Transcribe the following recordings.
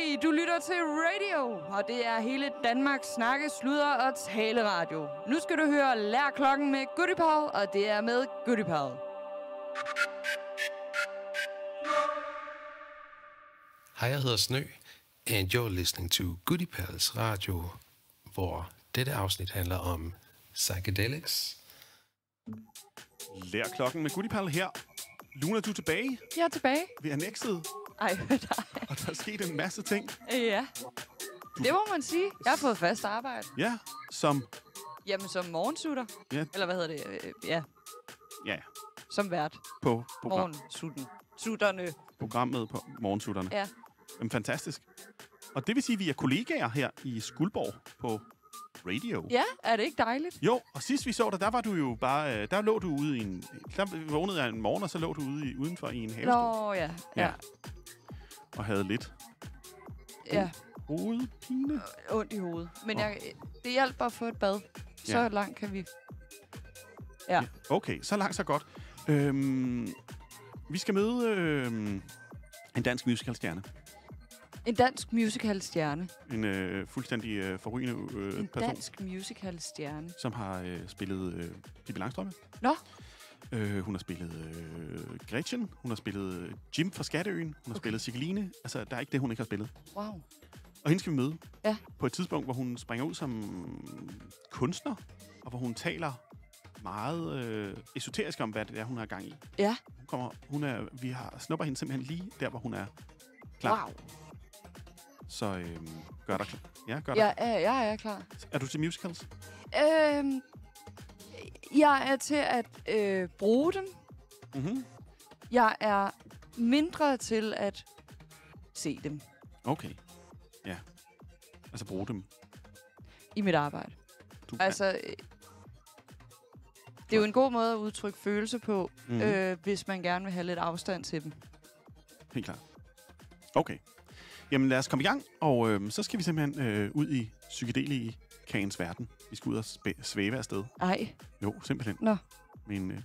Hej, du lytter til Radio, og det er hele Danmarks snakke, sludder og taleradio. Nu skal du høre Lærklokken med Goody Pal, og det er med Goody Pal. Hej, jeg hedder Snø, and you're listening to Goody Pals Radio, hvor dette afsnit handler om psychedelics. Lærklokken med Goody Pal her. Luna, du er tilbage. Jeg er tilbage. Vi er annexet. Ej, dig. Og der er sket en masse ting. Ja, det må man sige. Jeg har fået fast arbejde. Ja, som... Jamen, som morgensutter. Ja. Eller hvad hedder det? Ja, Ja, som vært. på Sutterne. programmet på Morgensutterne. Ja. Jamen, fantastisk. Og det vil sige, at vi er kollegaer her i Skuldborg på Radio. Ja, er det ikke dejligt? Jo, og sidst vi så dig, der var du jo bare... Der lå du ude i en... Der vågnede jeg en morgen, og så lå du udenfor i en havestue. Nå, ja. Og havde lidt Ja, hovedpine. ondt i hovedet. Men det hjalp at få et bad. Så Ja. langt kan vi... Ja. Okay, så langt, så godt. Vi skal møde en dansk musicalstjerne. En dansk musicalstjerne. En fuldstændig forrygende En person, dansk musicalstjerne. som har spillet Pippi Langstrømpe. Nå, Hun har spillet Gretchen. Hun har spillet Jim fra Skatteøen. Hun har spillet Cirkeline. Altså, der er ikke det, hun ikke har spillet. wow. Og hende skal vi møde Ja. på et tidspunkt, hvor hun springer ud som kunstner, og hvor hun taler meget esoterisk om, hvad det er, hun har gang i. Ja, Vi snupper hende simpelthen lige der, hvor hun er klar. wow. Så gør dig klar. Ja, gør Jeg dig. er klar. Er du til musicals? Jeg er til at bruge dem. Mhm. Jeg er mindre til at se dem Okay. Ja. Altså bruge dem. i mit arbejde. Altså, Det er jo en god måde at udtrykke følelse på, Mhm. hvis man gerne vil have lidt afstand til dem. helt klart. Okay. Jamen lad os komme i gang, og så skal vi simpelthen ud i psykedelikaens verden. Vi skal ud og svæve afsted. Ej, Jo, simpelthen. nå. Men,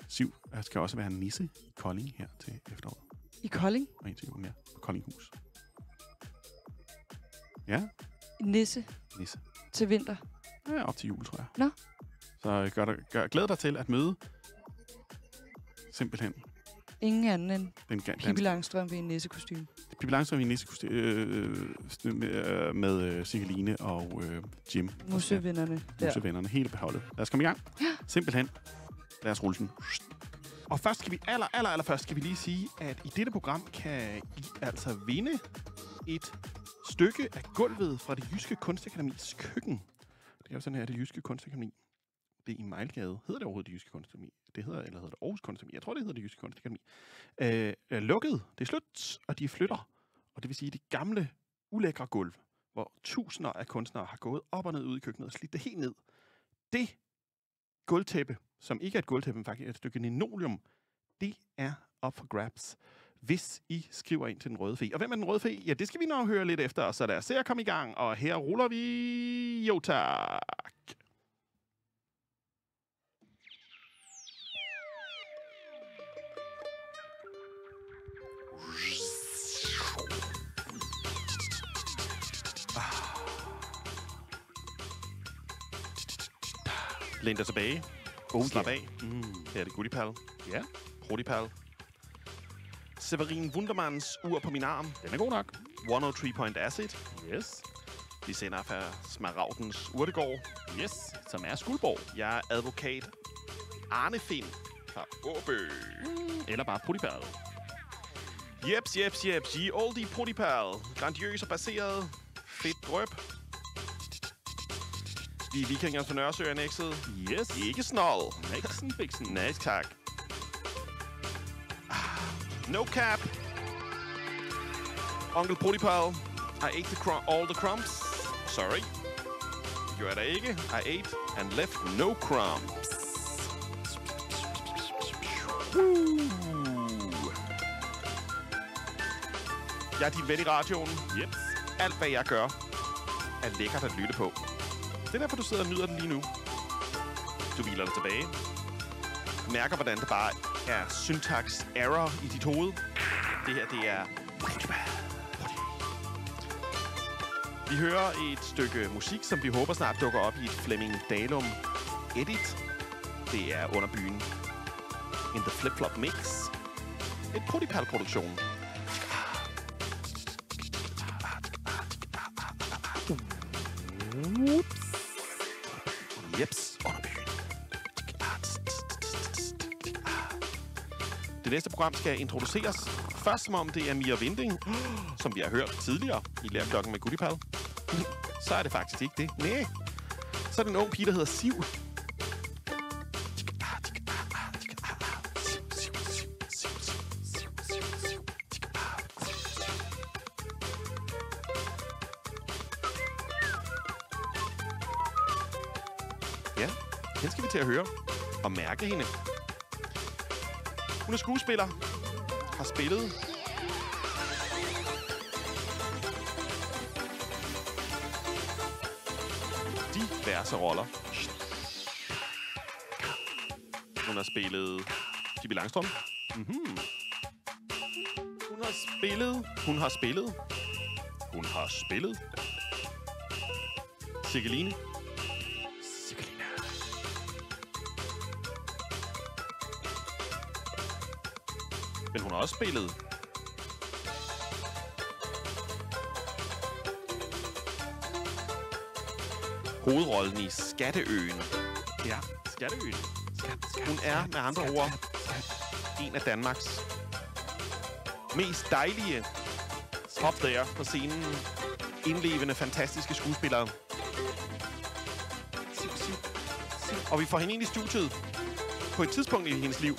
Siv skal også være en nisse i Kolding her til efteråret. I Kolding? Og en til julen, ja. På Koldinghus. Ja, Nisse nisse. til vinter. Ja, op til jul, tror jeg. Nå. Så glæd dig til at møde simpelthen Ingen anden end den Pippi Langstrømpe i en nissekostyme. Pippi Langstrømpe i nissekostyme med Cirkeline og Jim. Musevennerne der. Musevennerne, hele beholdet. Lad os komme i gang. Ja. Simpelthen. Lad os rulle den. Og først skal vi allerførst skal vi lige sige, at i dette program kan I altså vinde et stykke af gulvet fra det Jyske Kunstakademis køkken. Det er jo sådan her, det Jyske Kunstakademi. Det er i Mejlgade. Hedder det overhovedet det Jyske Kunstakademi? Hedder det Aarhus Kunstakademi? Jeg tror, det hedder det Jyske Kunstakademi. Lukket. Det er slut, og de flytter. Og det vil sige, de gamle, ulækre gulv, hvor tusinder af kunstnere har gået op og ned ud i køkkenet og slidt det helt ned. Det gulvtæppe, som ikke er et gulvtæppe, men faktisk er et stykke linoleum, det er up for grabs, hvis I skriver ind til den røde fe. Og hvem er den røde fe? Ja, det skal vi nok høre lidt efter, så lad os se at komme i gang. Og her ruller vi... Jo, tak. Læn dig tilbage. Slap af. Her er det Goody Pal. Ja. Goody Pal. Severin Wundermanns ur på min arm. Den er god nok. 103 Point Acid. Yes. Vi sender fra Smaragdens Urtegård. Yes. Som er Skuldborg. Jeg er advokat Arne Finn fra Åbø. Eller bare Putipal. Jeps. Ye oldie Putipal. Grandiøs og baseret. Fedt drøb. Vi er vikinger fra Nørresø annexet. Yes. Ikke snold. Nixon Bixen. Nej, tak. No cap. Onkel Putipal. I ate all the crumbs. Sorry. Det gjorde jeg da ikke. I ate and left no crumbs. Jeg er din ven i radioen. Yep. Alt, hvad jeg gør, er lækkert at lytte på. Det er derfor, du sidder og nyder den lige nu. Du hviler dig tilbage. Du mærker, hvordan det bare er syntax error i dit hoved. Det her, det er Vi hører et stykke musik, som vi håber snart dukker op i et Flemming Dalum edit. Det er under byen In The Flip Flop Mix. Et Protipal-produktion. Jeps, under byen. Det næste program skal introduceres. Først som om det er Mia Winding, som vi har hørt tidligere i Lærklokken med Goodiepal. Så er det faktisk ikke det. Næh. Så er det en ung pige, der hedder Siv. Ja, den skal vi til at høre og mærke hende. Hun er skuespiller, har spillet diverse roller. Hun har spillet Pippi Langstrømpe. Hun har spillet Cirkeline. Men hun har også spillet hovedrollen i Skatteøen. Ja, Skatteøen. Hun er med andre ord en af Danmarks mest dejlige hop der på scenen. Indlevende, fantastiske skuespillere. Og vi får hende ind i studiet på et tidspunkt i hendes liv,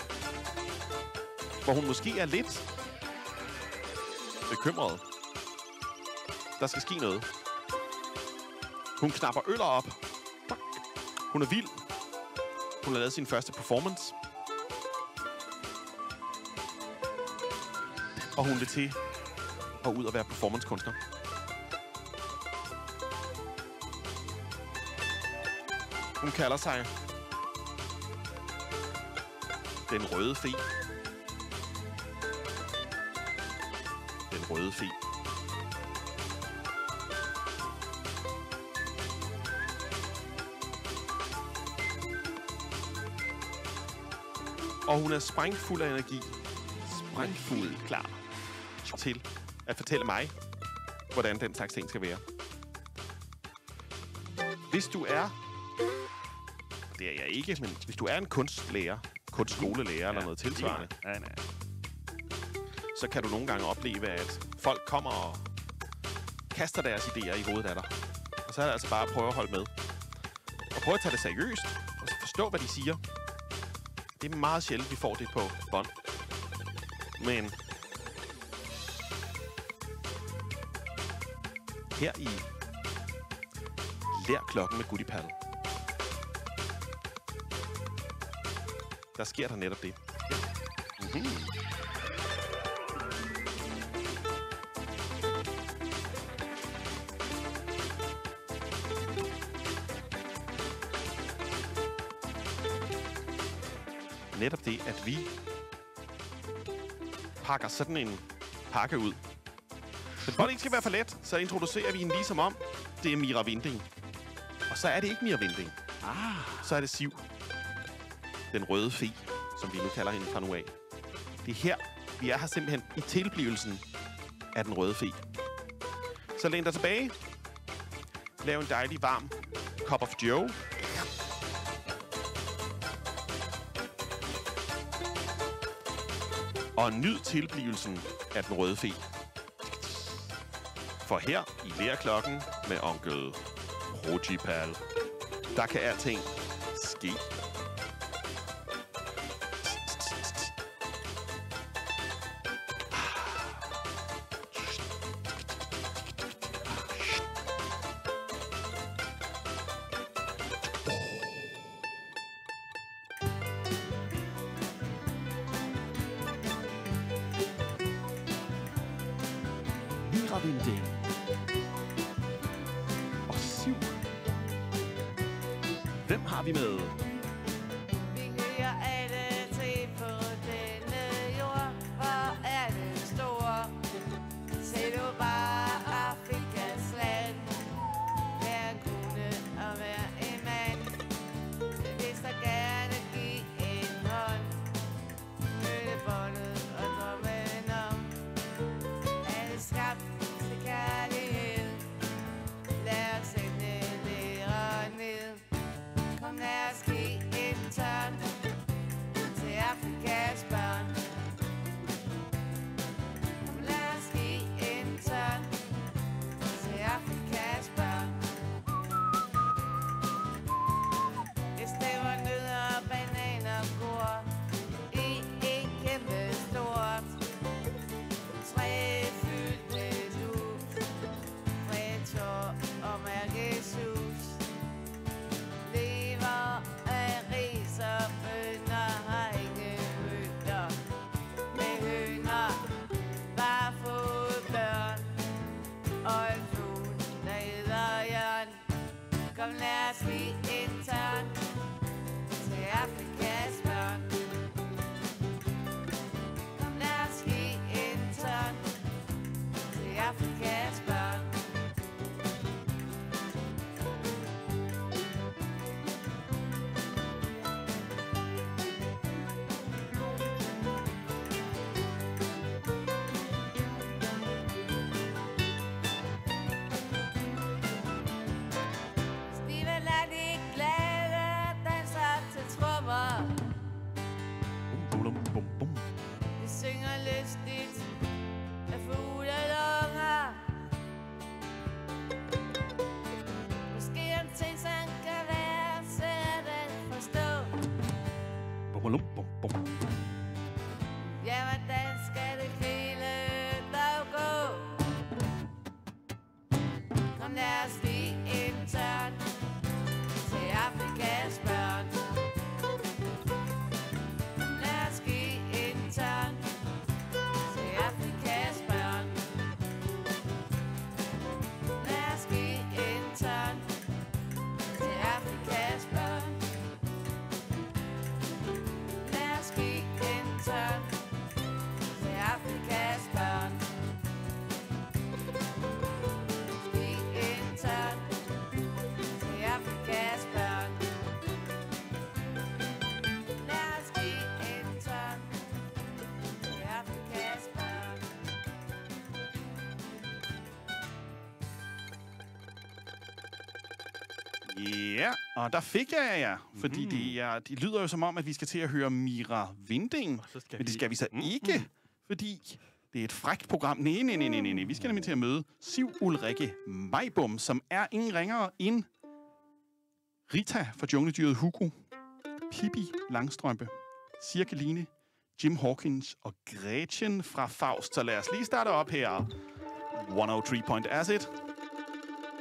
hvor hun måske er lidt bekymret. Der skal ske noget. Hun knapper øller op. Hun er vild. Hun har lavet sin første performance. Og hun vil til at ud og være performancekunstner. Hun kalder sig Den Røde Fe. Den Røde Fe. Og hun er sprængfuld af energi. Sprængfuld klar til at fortælle mig, hvordan den slags ting skal være. Hvis du er... Det er jeg ikke, men hvis du er en kunstlærer, kunstskolelærer eller noget tilsvarende, så kan du nogle gange opleve, at folk kommer og kaster deres idéer i hovedet af dig. Og så er det altså bare at prøve at holde med. Og prøve at tage det seriøst, og så forstå, hvad de siger. Det er meget sjældent, vi får det på bånd. Men her i Lærklokken med Goodiepal, der sker der netop det. Netop det, at vi pakker sådan en pakke ud. Men for det ikke skal være for let, så introducerer vi hende lige som om, det er Mira Winding. Og så er det ikke Mira Winding. Så er det Siv. Den Røde Fe, som vi nu kalder hende fra nu af. Det er her, vi er her simpelthen i tilblivelsen af Den Røde Fe. Så læn dig tilbage. Lav en dejlig varm cup of joe. Og nyd tilblivelsen af Den Røde Fe. For her i Lærklokken med onkel Protipal, der kan alting ske. Mira Winding og Siv. Hvem har vi med? Vi hører alle til på denne jord. Hvor er den store? Se du bare Afrikas land. giftigt af fuglelunger. Måske en ting, som kan være svært at forstå. Bum, bum, bum. Ja, hvordan skal det hele dog gå? Kom lad os give en tørn til Afrikas børn. Lad os give en tørn til Afrikas børn. Lad os give en tørn til Afrikas børn. Lad os give en tørn til Afrikas børn. Giv en tørn til Afrikas børn. Lad os give en tørn til Afrikas børn. Ja, og der fik jeg jer. Fordi de lyder jo som om, at vi skal til at høre Mira Vinding. Men det skal vi så ikke, fordi det er et frækt program. Nej. Vi skal nemlig til at møde Siv Ulrikke Mejbom, som er ingen ringere end Rita fra Jungledyret Hugo, Pippi Langstrømpe, Cirkeline, Jim Hawkins og Gretchen fra Faust. Så lad os lige starte op her. 103 Point Acid.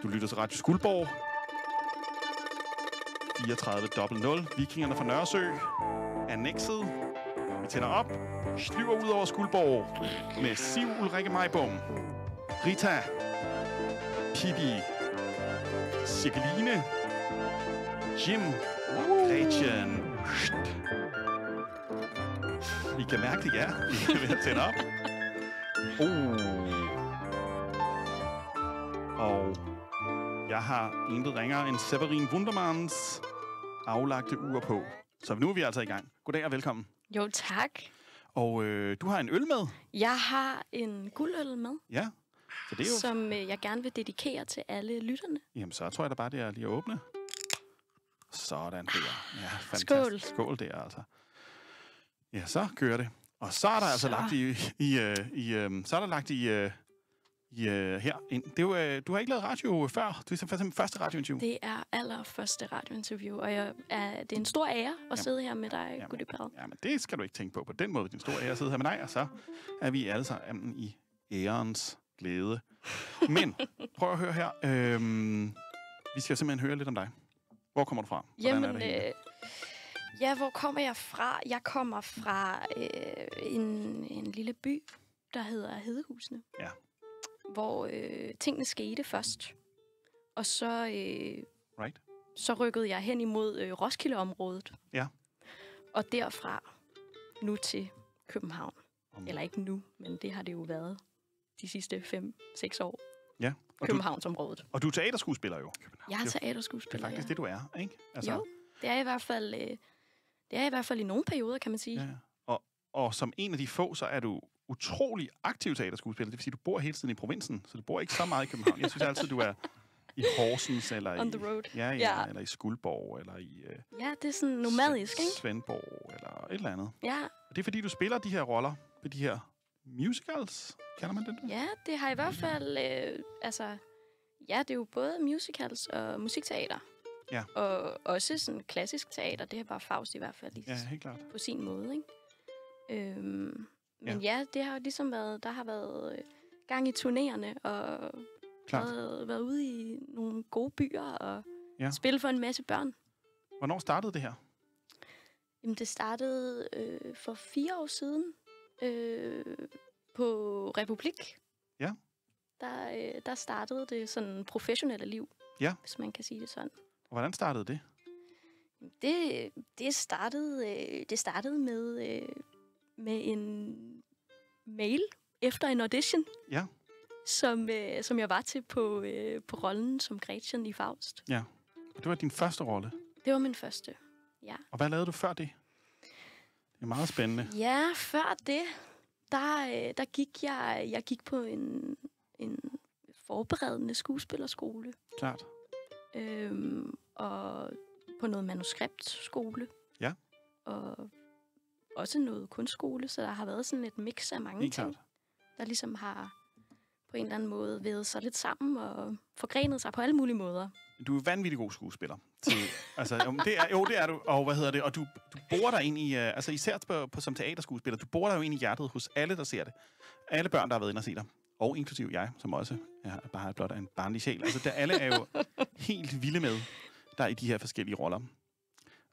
Du lytter til Radio Skuldborg. 3400. Vikingerne fra Nørresø. Annexet. Vi tænder op. Slyver ud over Skuldborg med Siv Ulrikke Mejbom, Rita, Pippi, Cirkeline, Jim og Gretchen. I kan mærke det, ja. Vi er ved at tænde op. Og jeg har intet ringere end Severin Wundermanns aflagte ur på. Så nu er vi altså i gang. Goddag og velkommen. Jo, tak. Og du har en øl med. Jeg har en guldøl med, Ja. Så det er jo... som jeg gerne vil dedikere til alle lytterne. Jamen, så tror jeg da bare, det er lige at åbne. Sådan der. Ja, fantastisk. Skål. Skål der, altså. Ja, så kører det. Og så er der altså lagt her ind. Det er jo, du har ikke lavet radio før. Det er simpelthen første radiointerview. Det er allerførste radiointerview, og det er en stor ære at sidde her med dig, Goody Pal. Ja, men det skal du ikke tænke på den måde. Det er en stor ære at sidde her med dig, og så er vi alle sammen i ærens glæde. Men prøv at høre her. Vi skal simpelthen høre lidt om dig. Hvor kommer du fra? Hvordan er det hele? Ja, hvor kommer jeg fra? Jeg kommer fra en lille by, der hedder Hedehusene. Ja. Hvor tingene skete først. Og så, Right. så rykkede jeg hen imod Roskilde-området. Ja. Og derfra nu til København. Eller ikke nu, men det har det jo været de sidste 5-6 år. Ja. Københavnsområdet. Og du er teaterskuespiller jo. Jeg er Det teaterskuespiller, er faktisk det, du er, ikke? Altså, Jo, det er i hvert fald i nogle perioder, kan man sige. Ja. Og som en af de få, så er du utrolig aktiv teaterskuespiller. Det vil sige, du bor hele tiden i provinsen, så du bor ikke så meget i København. Jeg synes altid, du er i Horsens, eller On the road. Ja, eller i Skuldborg, eller i Ja, det er sådan nomadisk, ikke? Svendborg, eller et eller andet. Ja, Og det er fordi, du spiller de her roller på de her musicals. Kalder man det? ja, det har i hvert fald... ja, det er jo både musicals og musikteater. Ja. Og også sådan klassisk teater. Det er bare Faust i hvert fald Ja, helt klart. på sin måde, ikke? Men ja, det har jo ligesom været... Der har været gang i turnererne, og været ude i nogle gode byer, og spille for en masse børn. Hvornår startede det her? Jamen, det startede for 4 år siden på Republik. Ja. Der startede det sådan professionelle liv, hvis man kan sige det sådan. Og hvordan startede det? Det startede med en mail efter en audition, som jeg var til på rollen som Gretchen i Faust. Ja, og det var din første rolle? Det var min første, ja. Og hvad lavede du før det? Det er meget spændende. Ja, før det, der gik jeg gik på en forberedende skuespillerskole. Klart. Og på noget manuskriptskole. Ja. Og også noget kunstskole, så der har været sådan et mix af mange ting, der ligesom har på en eller anden måde været så lidt sammen og forgrenet sig på alle mulige måder. Du er vanvittig god skuespiller. Altså, det er du. Og hvad hedder det? Og du borer dig ind i, altså især som teaterskuespiller, du borer dig jo ind i hjertet hos alle, der ser det. Alle børn, der har været inde og se dig. Og inklusiv jeg, som også bare blot er en barnlig sjæl. Altså, alle er jo helt vilde med der i de her forskellige roller.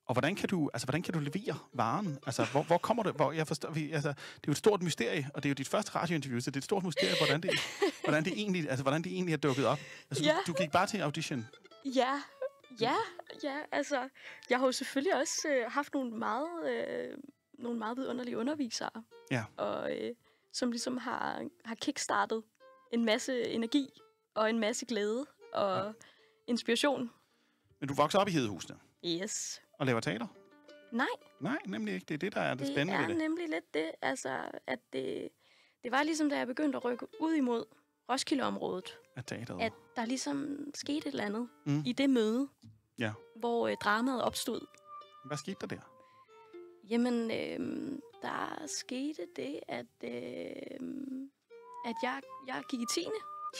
Og hvordan kan du levere varen? Altså, hvor kommer det? Jeg forstår, det er jo et stort mysterie, og det er jo dit første radiointerview, så det er et stort mysterie, hvordan det egentlig er dukket op. Altså, du gik bare til audition. Ja, altså, jeg har jo selvfølgelig også haft nogle meget vidunderlige undervisere, og som ligesom har kickstartet en masse energi og en masse glæde og inspiration. Men du vokser op i Hedehusene? Yes. Og laver teater? Nej, nemlig ikke. Det er det, der er det spændende ved det. Det er nemlig lidt det, altså, at det var ligesom, da jeg begyndte at rykke ud imod Roskilde-området, at der ligesom skete et eller andet i det møde, hvor dramaet opstod. Hvad skete der der? Jamen, der skete det, at jeg gik i 10.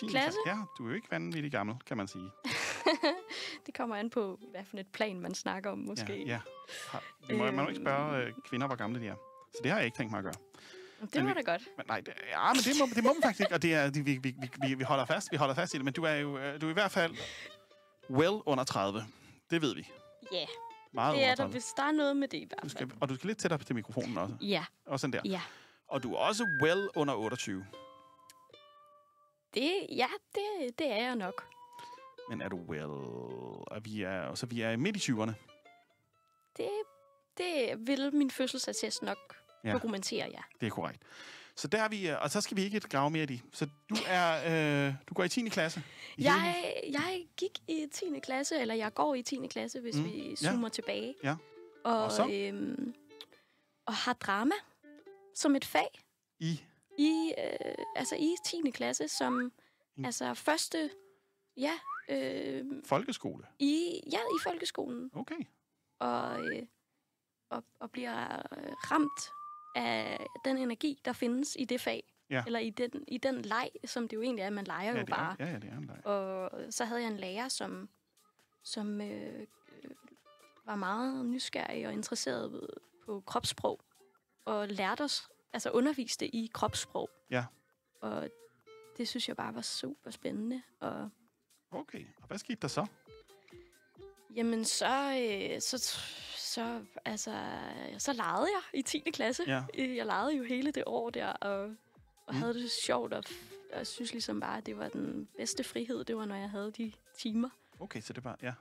klasse. Ja, du er jo ikke vanvittig gammel, kan man sige. Det kommer an på, hvad for et plan man snakker om, måske. Ja. Man må ikke spørge kvinder, hvor gamle de er. Så det har jeg ikke tænkt mig at gøre. Det var da godt. Men det må man faktisk ikke, og det er, vi holder fast i det, men du er i hvert fald well under 30. Det ved vi. Ja, meget det er der, hvis der er noget med det i hvert fald. Og du skal lidt tættere til mikrofonen også. Ja. Og sådan der. Ja. Og du er også well under 28. Det er jeg nok. Men er du well... Vi er midt i 20'erne. Det vil min fødselsattest nok dokumentere, ja. Det er korrekt. Så der er vi... Og så skal vi ikke grave mere i det. Så du går i 10. klasse? Jeg gik i 10. klasse, eller jeg går i 10. klasse, hvis vi zoomer tilbage. Ja. Og har drama som et fag. I 10. klasse, som første... Ja. Folkeskole? I folkeskolen. Okay. Og bliver ramt af den energi, der findes i det fag. Ja. Eller i den leg, som det jo egentlig er. Man leger jo bare. Ja, det er en leg. Og så havde jeg en lærer, som var meget nysgerrig og interesseret på kropssprog. Og lærte os, underviste i kropssprog. Ja. Og det synes jeg bare var super spændende. Okay, og hvad skete der så? Jamen, så legede jeg i 10. klasse. Ja. Jeg legede jo hele det år der, og havde det sjovt, og jeg synes ligesom bare, at det var den bedste frihed. Det var, når jeg havde de timer. Okay, så det var, ja.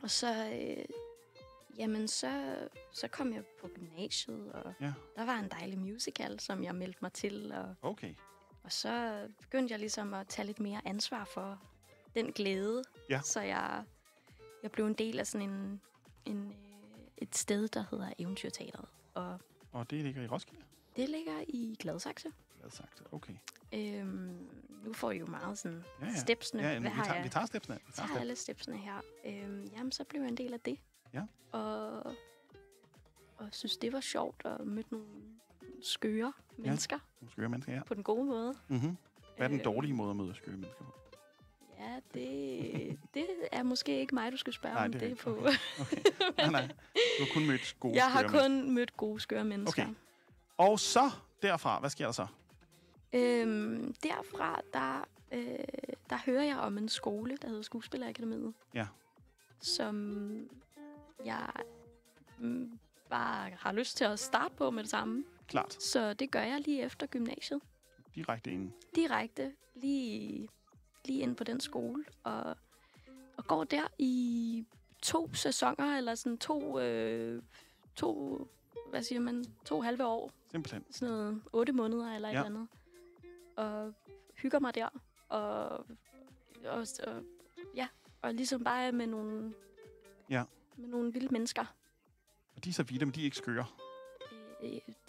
Og så kom jeg på gymnasiet, og der var en dejlig musical, som jeg meldte mig til. Og så begyndte jeg ligesom at tage lidt mere ansvar for den glæde. Ja. Så jeg blev en del af sådan et sted, der hedder Eventyrteatret. Og det ligger i Roskilde? Det ligger i Gladsaxe. Gladsaxe, okay. Nu får I jo meget sådan stepsene. Ja, vi tager stepsene. Vi tager alle stepsene her. Jamen, så blev jeg en del af det. Ja. Og synes, det var sjovt at møde nogle skøre mennesker. Nogle skøre mennesker, ja. På den gode måde. Mm-hmm. Hvad er den dårlige måde at møde skøre mennesker på? Ja, det er måske ikke mig, du skal spørge om det på. Okay. Nej. Du har kun mødt gode Jeg har kun mødt gode skøre mennesker. Okay. Og så derfra, hvad sker der så? Derfra, der hører jeg om en skole, der hedder Skuespillerakademiet. Ja. Som jeg bare har lyst til at starte på med det samme. Klart. Så det gør jeg lige efter gymnasiet. Direkte ind? Direkte. Lige ind på den skole. Og går der i 2 sæsoner, eller sådan 2 halve år. Simpelthen. Sådan noget 8 måneder eller et eller andet. Og hygger mig der. Og ligesom bare med nogle vilde mennesker. Og de er så vilde, men de er ikke skøre?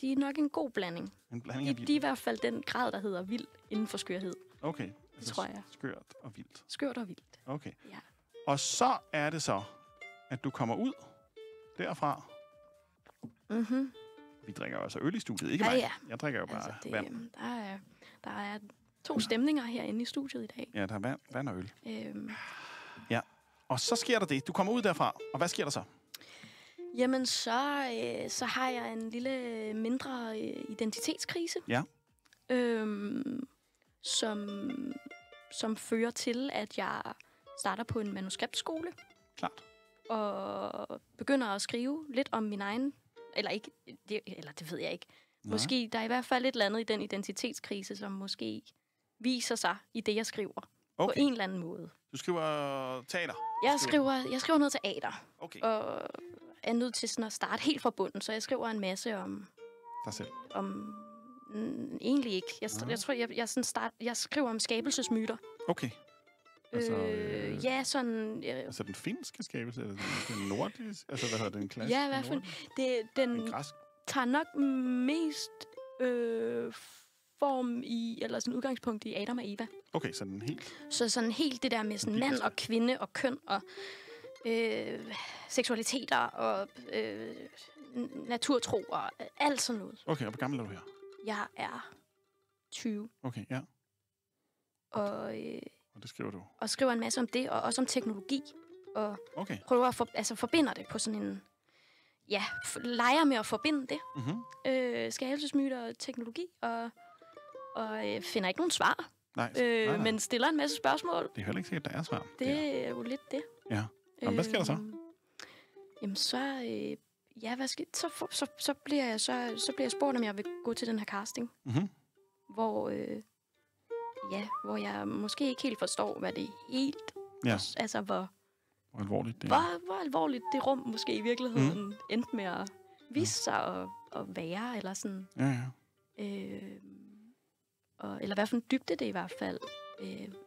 De er nok en god blanding. En blanding af vildt? De er i hvert fald den grad, der hedder vild inden for skørhed. Okay. Det tror jeg. Skørt og vildt. Skørt og vildt. Okay. Ja. Og så er det så, at du kommer ud derfra Mhm. Vi drikker også øl i studiet, ikke mig. Ja. Jeg drikker jo bare vand. Der er 2 stemninger herinde i studiet i dag. Ja, der er vand og øl. Ja, og så sker der det. Du kommer ud derfra, og hvad sker der så? Jamen, så har jeg en lille mindre identitetskrise. Ja. Som fører til, at jeg starter på en manuskriptskole. Klart. Og begynder at skrive lidt om min egen... Eller det ved jeg ikke. Nej. Måske, der er i hvert fald et eller andet i den identitetskrise, som måske viser sig i det, jeg skriver. Okay. På en eller anden måde. Du skriver teater? Jeg skriver noget teater. Okay. Og er nødt til sådan at starte helt fra bunden, så jeg skriver en masse om... Dig selv? Egentlig ikke. Jeg tror, jeg skriver om skabelsesmyter. Okay. Altså, ja, sådan... altså den finske skabelse, eller den nordiske? Altså, hvad hedder den klassiske? Ja, i hvert fald. Den tager nok mest form i, eller sådan udgangspunkt i Adam og Eva. Okay, så den helt... Så sådan helt det der med sådan mand og kvinde og køn og seksualiteter og naturtro og alt sådan noget. Okay, og hvor gammel er du her? Jeg er 20. Okay, ja. Og det skriver du? Og skriver en masse om det, og også om teknologi. Og prøver at forbinder det på sådan en... Ja, leger med at forbinde det. Mm-hmm. Skabelsesmyter og teknologi, og finder ikke nogen svar. Nej. Men stiller en masse spørgsmål. Det er heller ikke sikkert, der er svar. Det er jo lidt det. Ja. Og hvad sker der så? Jamen så... ja, hvad sker så bliver jeg spurgt, om jeg vil gå til den her casting. Mm-hmm. Hvor jeg måske ikke helt forstår, hvad det helt... Ja. Altså, hvor alvorligt det hvor alvorligt det rum måske i virkeligheden endte med at vise sig at være, eller sådan... Ja. Eller hvad for en dybde det i hvert fald.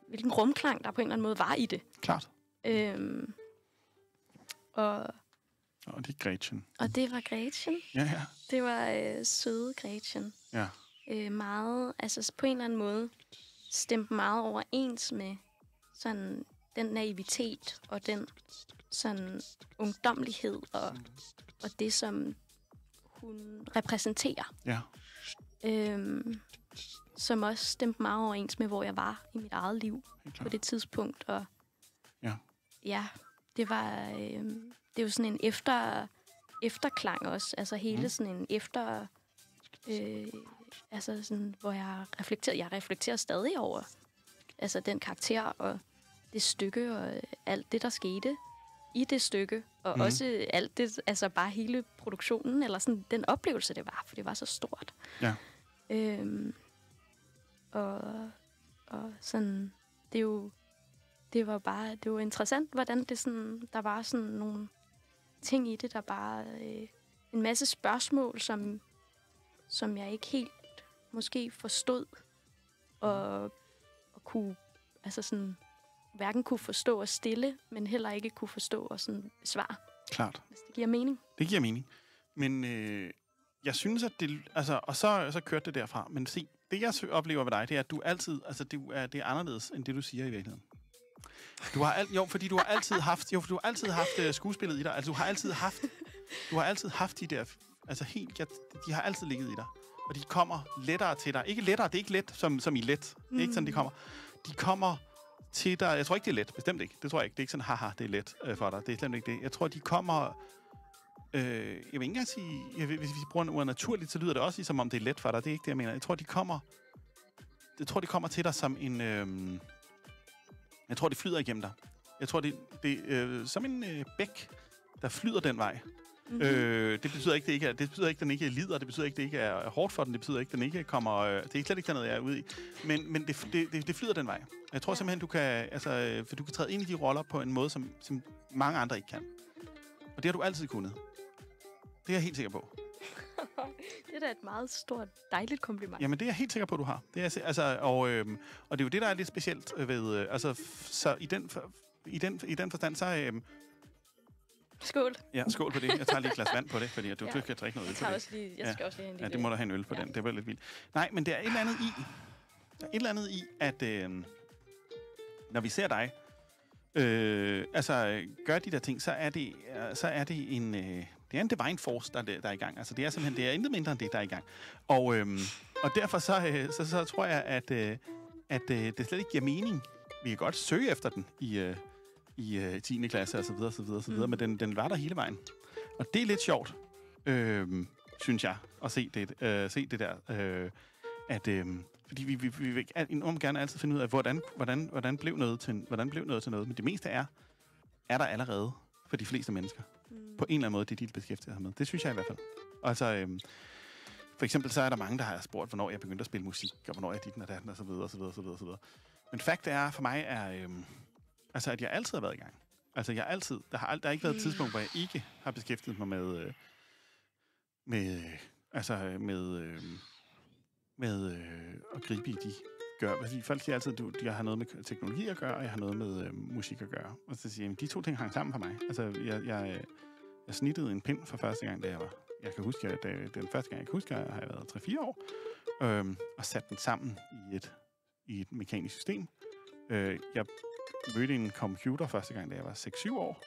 Hvilken rumklang, der på en eller anden måde var i det. Klart. Og det er Gretchen. Og det var Gretchen. Ja. Det var søde Gretchen. Ja. Meget, altså på en eller anden måde, stemte meget overens med sådan den naivitet og den sådan ungdommelighed og det, som hun repræsenterer. Ja. Som også stemte meget overens med, hvor jeg var i mit eget liv på det tidspunkt. Og ja, det var... det er jo sådan en efterklang også. Altså hele sådan en efter... altså sådan, hvor jeg reflekterer stadig over altså den karakter og det stykke og alt det, der skete i det stykke. Og også alt det, altså bare hele produktionen, eller sådan den oplevelse, det var, for det var så stort. Ja. Og sådan, det var interessant, hvordan det sådan, der var sådan nogle ting i det, der bare en masse spørgsmål, som jeg ikke helt måske forstod og kunne, altså sådan, hverken kunne forstå og stille, men heller ikke kunne forstå og sådan svar. Klart. Hvis det giver mening. Det giver mening. Men jeg synes, at det... Altså, og så kørte det derfra. Men se, det jeg oplever ved dig, det er, at du altid... Altså, det er anderledes, end det du siger i virkeligheden. Fordi du har altid haft skuespillet i dig. Altså, du har altid haft de der... Altså, de har altid ligget i dig. Og de kommer lettere til dig. Ikke lettere, det er ikke let, som i let. Det er ikke sådan, de kommer. De kommer til dig... Jeg tror ikke, det er let. Bestemt ikke. Det tror jeg ikke. Det er ikke sådan, haha, det er let for dig. Det er slemt ikke det. Jeg tror, de kommer... jeg vil ikke engang sige... Hvis vi bruger en ord naturligt, så lyder det også som om det er let for dig. Det er ikke det, jeg mener. Jeg tror, de kommer til dig som en... jeg tror, det flyder igennem dig. Jeg tror, det er som en bæk, der flyder den vej. Mm-hmm. Det betyder ikke, at den ikke lider. Det betyder ikke, at det ikke er hårdt for den. Det betyder ikke, at den ikke kommer... det er slet ikke noget, jeg er ude i. Men det flyder den vej. Jeg tror simpelthen, du kan træde ind i de roller på en måde, som mange andre ikke kan. Og det har du altid kunnet. Det er jeg helt sikker på. Det er da et meget stort, dejligt kompliment. Jamen, det er jeg helt sikker på, du har. Det er, altså, og det er jo det, der er lidt specielt ved... så i den forstand, så... Skål. Ja, skål på det. Jeg tager lige et glas vand på det, fordi du kan drikke noget øl på det. Jeg skal også lige have en lille... Ja, det må der have en øl på den. Det var lidt vildt. Nej, men der er et eller andet i, at når vi ser dig, gør de der ting, så er det Det er en divine force, der er i gang. Altså, det er simpelthen, det er intet mindre end det, der er i gang. Og derfor så tror jeg, at det slet ikke giver mening. Vi kan godt søge efter den i 10. klasse og så videre, men den var der hele vejen. Og det er lidt sjovt, synes jeg, at se det der. Fordi vi vil enormt gerne altid finde ud af, hvordan blev noget til noget. Men det meste er der allerede for de fleste mennesker. På en eller anden måde, det de beskæftiger sig med. Det synes jeg i hvert fald. Altså, for eksempel så er der mange, der har spurgt, hvornår jeg begyndte at spille musik, og hvornår jeg ditten og datten, og så videre. Men fakt er, for mig er, at jeg altid har været i gang. Altså, der har ikke været et tidspunkt, hvor jeg ikke har beskæftiget mig med at gribe i de gør. Fordi folk siger altid, at jeg har noget med teknologi at gøre, og jeg har noget med musik at gøre. Og så siger jeg, de to ting hang sammen for mig. Altså, jeg snittede en pind for første gang, da jeg kan huske, at den første gang, jeg kan huske, har jeg været 3-4 år, og satte den sammen i et mekanisk system. Jeg mødte en computer første gang, da jeg var 6-7 år.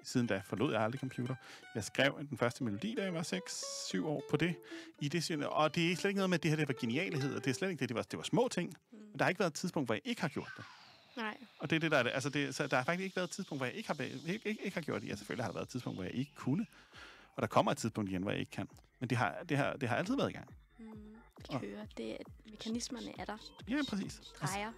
Siden da forlod jeg aldrig computer. Jeg skrev den første melodi, da jeg var 6-7 år på det. Og det er slet ikke noget med, at det her det var genialhed, og det er slet ikke det var små ting. Men der har ikke været et tidspunkt, hvor jeg ikke har gjort det. Nej. Og det er det, der er det. Altså, så der har faktisk ikke været et tidspunkt, hvor jeg ikke har gjort det. Ja, selvfølgelig har der været et tidspunkt, hvor jeg ikke kunne. Og der kommer et tidspunkt igen, hvor jeg ikke kan. Men det har altid været i gang. Det kører. Mekanismerne er der. Ja, præcis. Drejer.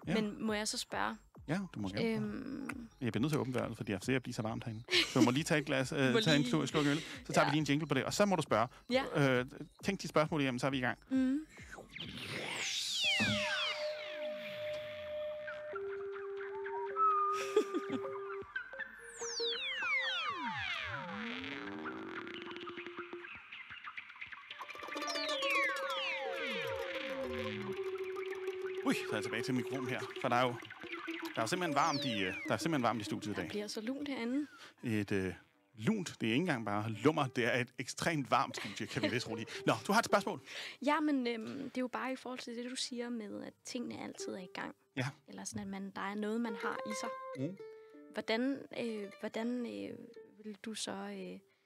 Ja. Men må jeg så spørge? Ja, du må gerne. Jeg bliver nødt til at åbne døren, fordi jeg ser at blive så varmt herinde. Så du må lige tage et glas, tage en sluk øl, så tager vi lige en jingle på det, og så må du spørge. Ja. Tænk de spørgsmål hjem, så er vi i gang. Så er jeg tilbage til mikrofonen her, for der er simpelthen varmt i studiet i dag. Det bliver så lunt herinde. Lunt, det er ikke engang bare lummer, det er et ekstremt varmt studie, kan vi vist roligt. Nå, du har et spørgsmål. Ja, men det er jo bare i forhold til det, du siger med, at tingene altid er i gang. Ja. Eller sådan, at der er noget, man har i sig. Hvordan vil du så,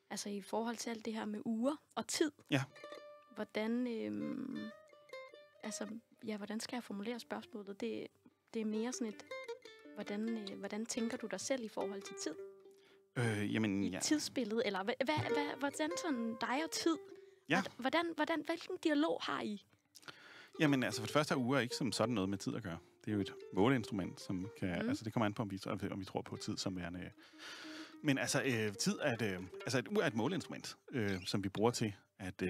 altså i forhold til alt det her med uger og tid, hvordan skal jeg formulere spørgsmålet? Det er mere sådan et, hvordan tænker du dig selv i forhold til tid? I tidsbilledet, eller hvordan sådan dig og tid? Ja. Hvilken dialog har I? Jamen, altså for det første har uger ikke som sådan noget med tid at gøre. Det er jo et måleinstrument, som kan... Altså, det kommer an på, om vi tror på tid som værende... Men altså, tid er et ur er et måleinstrument, som vi bruger til at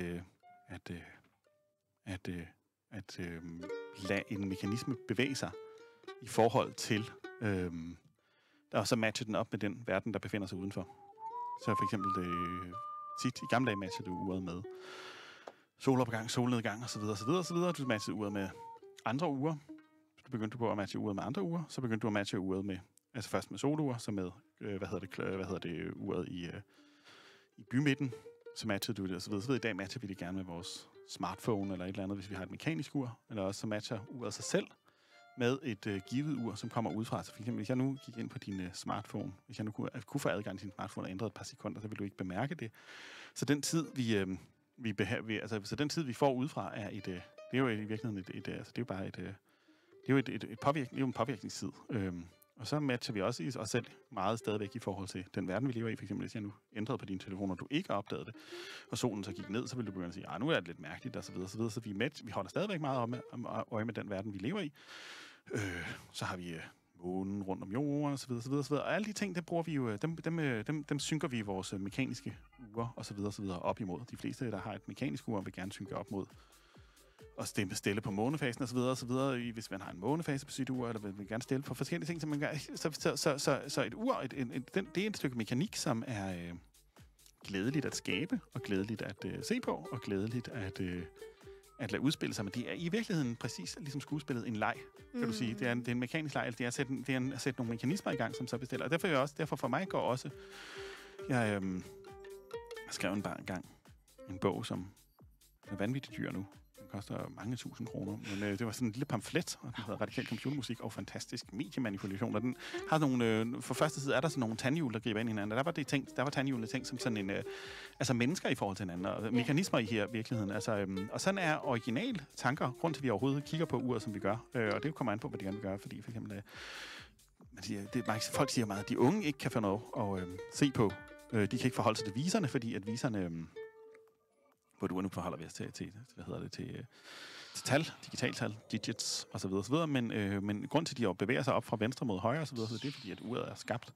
lade en mekanisme bevæge sig i forhold til... og så matcher den op med den verden, der befinder sig udenfor. Så for eksempel i gamle dage matcher du uret med solopgang, solnedgang osv. Du matchede uret med andre uger. Så begyndte du på at matche uret med andre uger. Så begyndte du at matche uret med, altså først med soluger, så med, uret i bymidten. Så matchede du det osv. Så i dag matcher vi det gerne med vores smartphone eller et eller andet, hvis vi har et mekanisk ur. Eller også så matcher uret sig selv med et givet ur, som kommer udefra. Så for eksempel, hvis jeg nu gik ind på din smartphone, hvis jeg nu kunne få adgang til din smartphone og ændre et par sekunder, så ville du ikke bemærke det. Så den tid, vi får udefra, det er jo i virkeligheden det er jo bare en påvirkningstid. Og så matcher vi også os selv meget stadigvæk i forhold til den verden, vi lever i. For eksempel, hvis jeg nu ændrede på din telefon, og du ikke opdagede det, og solen så gik ned, så ville du begynde at sige, nu er det lidt mærkeligt, og så videre, så videre. Så vi holder stadigvæk meget øje med den verden, vi lever i. Så har vi månen rundt om jorden, og så videre, så videre, så videre. Og alle de ting, der bruger vi jo, dem synker vi i vores mekaniske ure, og så videre op imod. De fleste, der har et mekanisk ur, vil gerne synke op mod og stille på månefasen og så videre. Hvis man har en månefase på sit ur, eller vil man gerne stille på forskellige ting, så et ur, det er et stykke mekanik, som er glædeligt at skabe, og glædeligt at se på, og glædeligt at lade udspille sig. Men det er i virkeligheden præcis ligesom skuespillet en leg, kan du sige. Det er en mekanisk leg, det er at sætte nogle mekanismer i gang, som så bestiller. Og derfor for mig går også... Jeg skrev en gang en bog, som er vanvittigt dyr nu. Den koster mange tusind kroner. Men det var sådan en lille pamflet, og den hedder Radikal Computermusik og Fantastisk Mediemanipulation. Og den har nogle... for første side er der sådan nogle tandhjul, der griber ind i hinanden. Og der var tandhjulene tænkt som sådan en... altså mennesker i forhold til hinanden, og mekanismer i her virkeligheden. Altså, og sådan er original tanker, grund til, at vi overhovedet kigger på uret, som vi gør. Og det kommer an på, hvad de gerne vil gøre, fordi for eksempel... man siger, folk siger meget, at de unge ikke kan få noget at se på. De kan ikke forholde sig til viserne, fordi at viserne... hvor du nu forholder vi os til hvad hedder det, til tal, digitaltal, digits osv. Men grund til, at de bevæger sig op fra venstre mod højre osv., det er fordi, at uret er skabt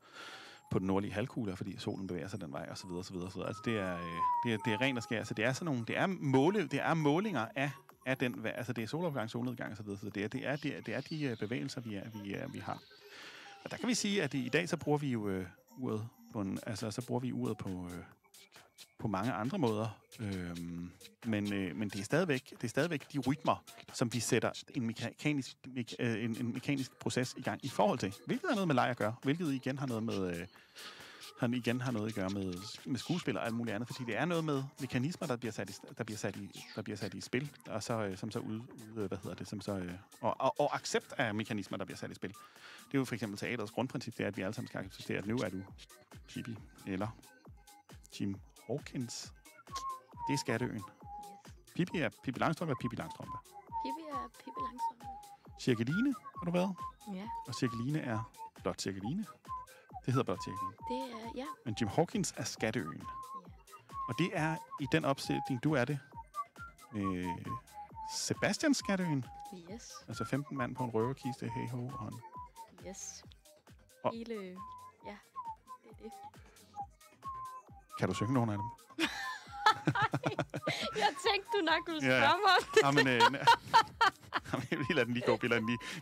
på den nordlige halvkugle, fordi solen bevæger sig den vej osv. Altså det er rent og skær. Så det er sådan nogle, det er målinger af den, altså det er solopgang, solnedgang osv. Så det er de bevægelser vi har. Og der kan vi sige, at i dag så bruger vi jo uret uret på mange andre måder. Men det er stadigvæk de rytmer, som vi sætter en mekanisk proces i gang i forhold til. Hvilket har noget med leg at gøre. Hvilket igen har noget med at gøre med skuespil og alt muligt andet, fordi det er noget med mekanismer, der bliver sat i spil, og så som så og accept af mekanismer, der bliver sat i spil. Det er jo for eksempel teaterets grundprincip, det er, at vi alle sammen skal acceptere, at nu er du Pippi eller Jim Hawkins. Det er Skatteøen. Pippi er Pippi Langstrømpe og Pippi Langstrømpe. Pippi er Pippi Langstrømpe. Cirkeline har du været? Ja. Og Cirkeline er blot Cirkeline. Det hedder blot Cirkeline. Det er, ja. Men Jim Hawkins er Skatteøen. Ja. Og det er i den opsætning, du er det. Sebastian Skatteøen. Yes. Altså 15 mand på en røverkiste, hey ho, og en... Yes. Og... Hele... Ja, det er det. Kan du synge nogen af dem? Jeg tænkte, du nok ville spørge mig om det. Jamen, vi lader den lige gå. Den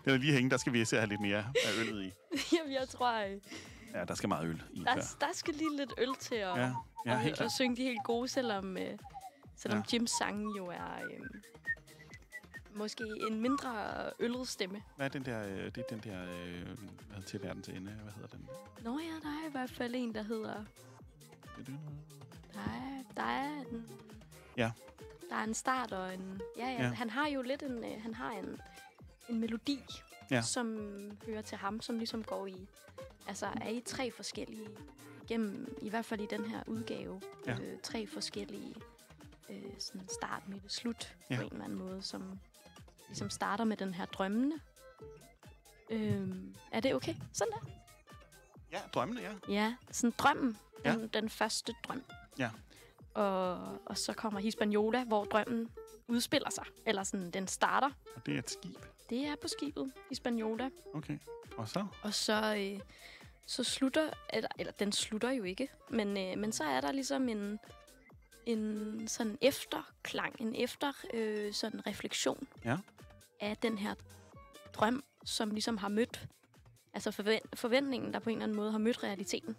er lige hænge. Der skal vi se have lidt mere af øllet i. Jamen, jeg tror... Ja, der skal meget øl i. Der skal lige lidt øl til at synge de helt gode, selvom Jims sange jo er måske en mindre øllet stemme. Hvad er den der... det er den der... til verdens ende. Hvad hedder den? Nå ja, der er i hvert fald en, der hedder... Der er den... Ja. Der er en start og en... Ja. Han har jo lidt en... Han har en melodi, som hører til ham, som ligesom går i... Altså er i 3 forskellige... Gennem, i hvert fald i den her udgave, 3 forskellige sådan start, midte, slut på en eller anden måde, som ligesom starter med den her drømmende. Er det okay? Sådan der? Ja, drømmene, ja. Ja, sådan drømmen. Den første drøm. Ja. Og så kommer Hispaniola, hvor drømmen udspiller sig. Eller sådan, den starter. Og det er et skib? Det er på skibet, Hispaniola. Okay. Og så? Og så slutter... Eller den slutter jo ikke. Men så er der ligesom en sådan efterklang. En sådan refleksion af den her drøm, som ligesom har mødt... Altså forventningen, der på en eller anden måde har mødt realiteten.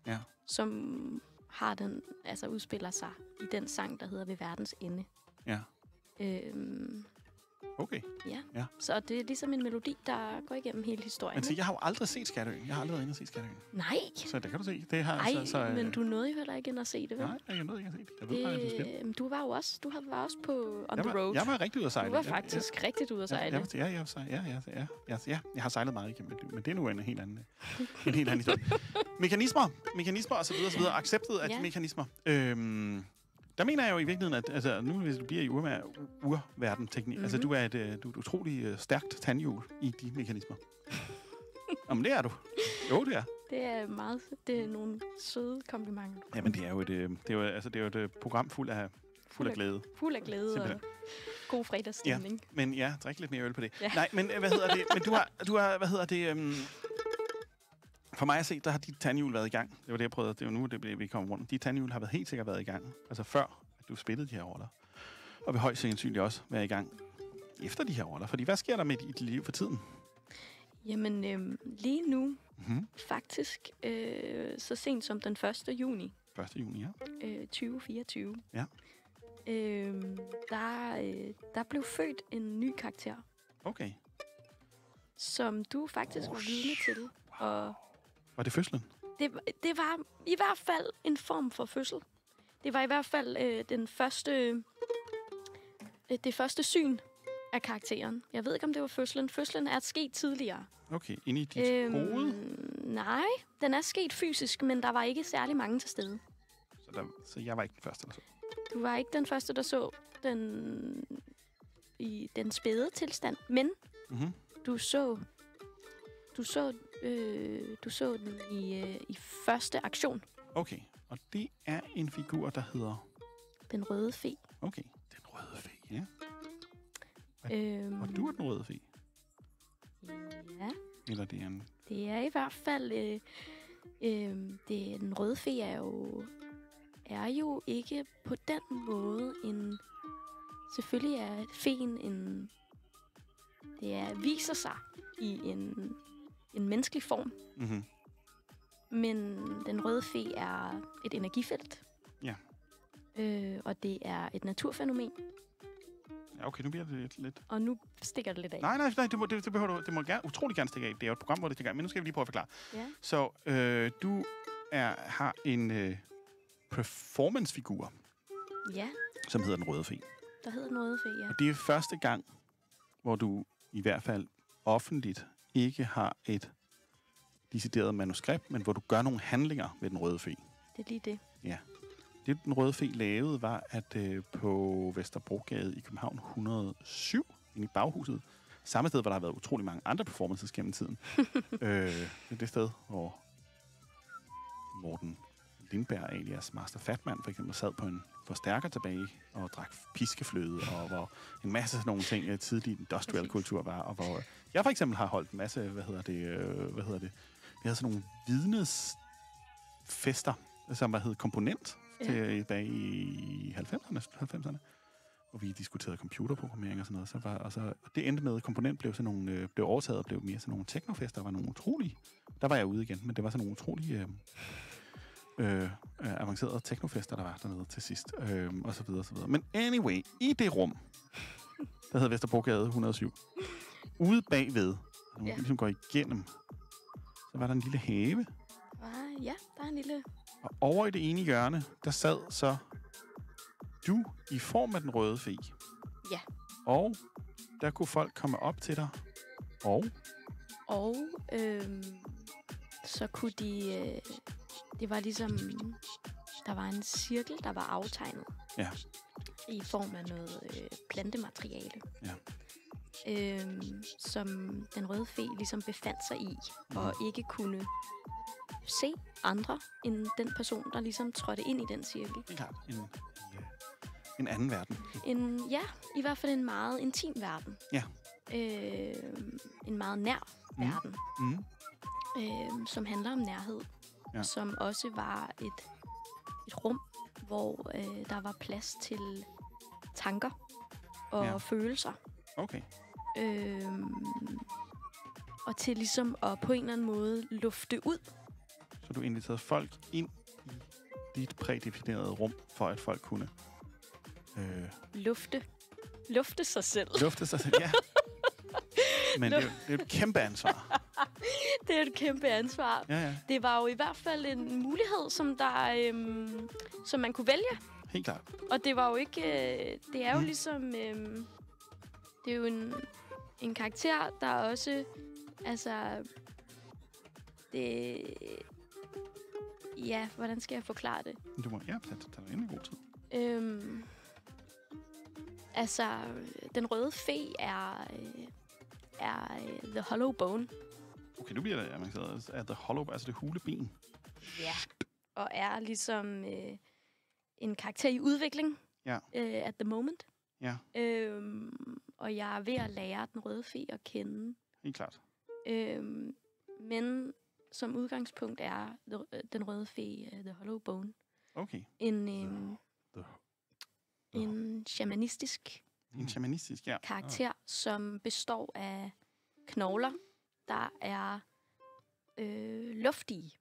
Ja. Som har den, altså udspiller sig i den sang, der hedder Ved verdens ende. Ja. Okay. Ja. Så det er ligesom en melodi, der går igennem hele historien. Men så jeg har jo aldrig set Skatteøen. Jeg har aldrig været inde og set Skatteøen. Nej. Så der kan du se. Det har, nej, men du nåede jo heller ikke ind at se det, vel? Nej, jeg nåede ikke at se det. Jeg ved bare, at du var også på On the Road. Jeg var rigtig ude at sejle. Du var faktisk rigtig ude at sejle. Jeg har sejlet meget igennem, men det er nu en helt anden historie. Mekanismer og så videre. Acceptet af mekanismer. Der mener jeg jo i virkeligheden, at altså, nu hvis du bliver i urverden-teknik, altså du er et utrolig stærkt tandhjul i de mekanismer. Jamen det er du. Jo, det er. Det er nogle søde komplimenter. Jamen det er jo et program fuld af glæde. Fuld af glæde simpelthen. Og god fredagsstemning. Ja, men drik lidt mere øl på det. Ja. Nej, men hvad hedder det? Men du har hvad hedder det? For mig at se, der har de tandhjul været i gang. Det var det, jeg prøvede. Det er jo nu, vi kommer rundt. De tandhjul har helt sikkert været i gang. Altså før, at du spillede de her roller. Og vil højst sandsynligt også være i gang efter de her roller. Fordi hvad sker der med dit liv for tiden? Jamen, lige nu, faktisk, så sent som den 1. juni. 1. juni, ja. 2024. Ja. Der blev født en ny karakter. Okay. Som du faktisk var vidne til. Og var det fødslen? Det var i hvert fald en form for fødsel. Det var i hvert fald den første det første syn af karakteren. Jeg ved ikke, om det var fødslen. Fødslen er sket tidligere. Okay, inde i dit hoved? Nej, den er sket fysisk, men der var ikke særlig mange til stede. Så jeg var ikke den første, der så? Du var ikke den første, der så den i den spæde tilstand, men du så den i første aktion. Okay, og det er en figur, der hedder... Den røde fe. Okay, den røde fe, ja. Og du er den røde fe? Ja. Eller det er en... Det er i hvert fald... den røde fe er jo ikke på den måde en... Selvfølgelig er feen en... viser sig i en menneskelig form. Mm-hmm. Men den røde fe er et energifelt. Ja. Og det er et naturfænomen. Ja, okay, nu bliver det lidt... Og nu stikker det lidt af. Nej, det behøver du. Det må utrolig gerne stikke af. Det er jo et program, hvor det stikker af. Men nu skal vi lige prøve at forklare. Ja. Så du har en performancefigur, Ja, som hedder den røde fe. der hedder den røde fe, ja. Og det er første gang, hvor du i hvert fald offentligt ikke har et decideret manuskript, men hvor du gør nogle handlinger med den røde fe. Det er lige det. Ja. Det, den røde fe lavede, var, at på Vesterbrogade i København 107, inde i baghuset, samme sted, hvor der har været utrolig mange andre performances gennem tiden. Det sted, hvor Morten Lindberg, alias Master Fatman, for eksempel sad på en forstærker tilbage og drak piskefløde, og hvor en masse sådan nogle ting tidlig industrial kultur var, og hvor jeg for eksempel har holdt en masse, hvad hedder det, vi havde sådan nogle vidnesfester, som hed Komponent, tilbage i 90'erne, hvor vi diskuterede computerprogrammering og sådan noget. Og det endte med, at Komponent blev overtaget og blev mere sådan nogle technofester, var nogle utrolige. Der var jeg ude igen, men det var sådan nogle utrolige avancerede technofester, der var dernede til sidst, og så videre, og så videre. Men anyway, i det rum, der hedder Vesterbrogade 107, ude bagved, når man ligesom går igennem, så var der en lille have. Ja, der er en lille... Og over i det ene hjørne, der sad så du i form af den røde fe. Ja. Og der kunne folk komme op til dig. Og så kunne de... det var ligesom... Der var en cirkel, der var aftegnet. Ja. I form af noget plantemateriale. Ja. Som den røde fe ligesom befandt sig i. Og ikke kunne se andre end den person, der ligesom trådte ind i den cirkel. Det er klart. En anden verden. I hvert fald en meget intim verden. Ja. En meget nær verden. Som handler om nærhed. Ja. Som også var et rum, hvor der var plads til tanker og følelser. Okay. Og til ligesom at på en eller anden måde lufte ud. Så du inviterede folk ind i dit prædefinerede rum, for at folk kunne... Lufte sig selv. Lufte sig selv, ja. Men det er et kæmpe ansvar. Det er et kæmpe ansvar. Ja. Det var jo i hvert fald en mulighed, som man kunne vælge. Helt klart. Og det var jo ikke... det er jo ligesom... det er jo en karakter, der også... Altså... Det... Ja, hvordan skal jeg forklare det? Du må tage dig ind i god tid. Altså, den røde fe er The Hollow Bone. Okay, nu bliver det avanceret. Er The Hollow, altså det huleben? Ja, og er ligesom en karakter i udvikling at the moment. Ja. Og jeg er ved at lære den røde fe at kende. Helt klart. Men som udgangspunkt er den røde fe The Hollow Bone. Okay. En shamanistisk karakter, som består af knogler, der er luftige.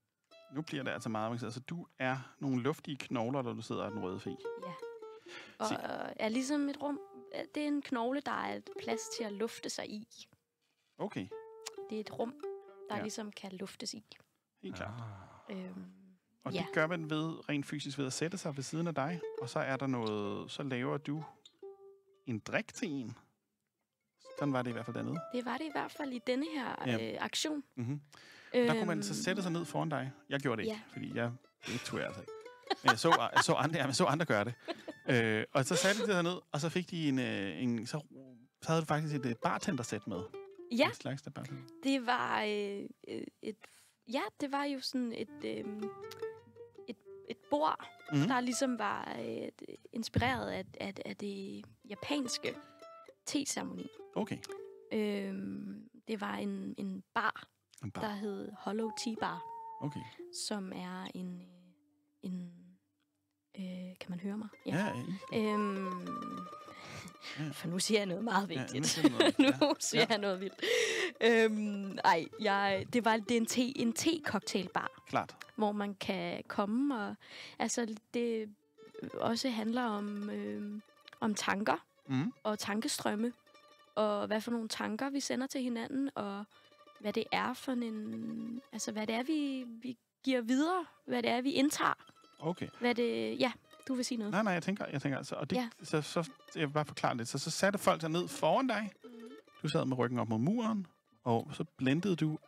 Nu bliver det altså meget avanceret. Så du er nogle luftige knogler, når du sidder af den røde fe. Ja. Og er ligesom et rum. Det er en knogle, der er et plads til at lufte sig i. Okay. Det er et rum, der ligesom kan luftes i. Helt klart. Og det gør man rent fysisk ved at sætte sig ved siden af dig, og så er der noget, så laver du en drik til en. Sådan var det i hvert fald dernede. Det var det i hvert fald i denne her aktion. Mm-hmm. Der kunne man så sætte sig ned foran dig. Jeg gjorde det ikke, fordi det tog jeg altså ikke. Men jeg så andre gøre det. Og så satte de sig ned, og så fik de så havde du faktisk et bartendersæt med. Ja, en slags bartender. Det var det var jo sådan et bord, der ligesom var inspireret af det japanske te-ceremoni. Okay. Det var en bar, der hed Hollow Tea Bar. Okay. Som er en kan man høre mig? Ja. For nu siger jeg noget meget vigtigt. Nu siger jeg noget vildt. Det er en te-cocktailbar. Klart. Hvor man kan komme og... Altså, det også handler om tanker og tankestrømme. Og hvad for nogle tanker, vi sender til hinanden, og hvad det er for en... Altså, hvad det er, vi giver videre. Hvad det er, vi indtager. Okay. Hvad det... Ja, du vil sige noget. Nej, jeg tænker altså... Og det, så jeg vil bare forklare lidt. Så satte folk sig ned foran dig. Du sad med ryggen op mod muren, og så blendede du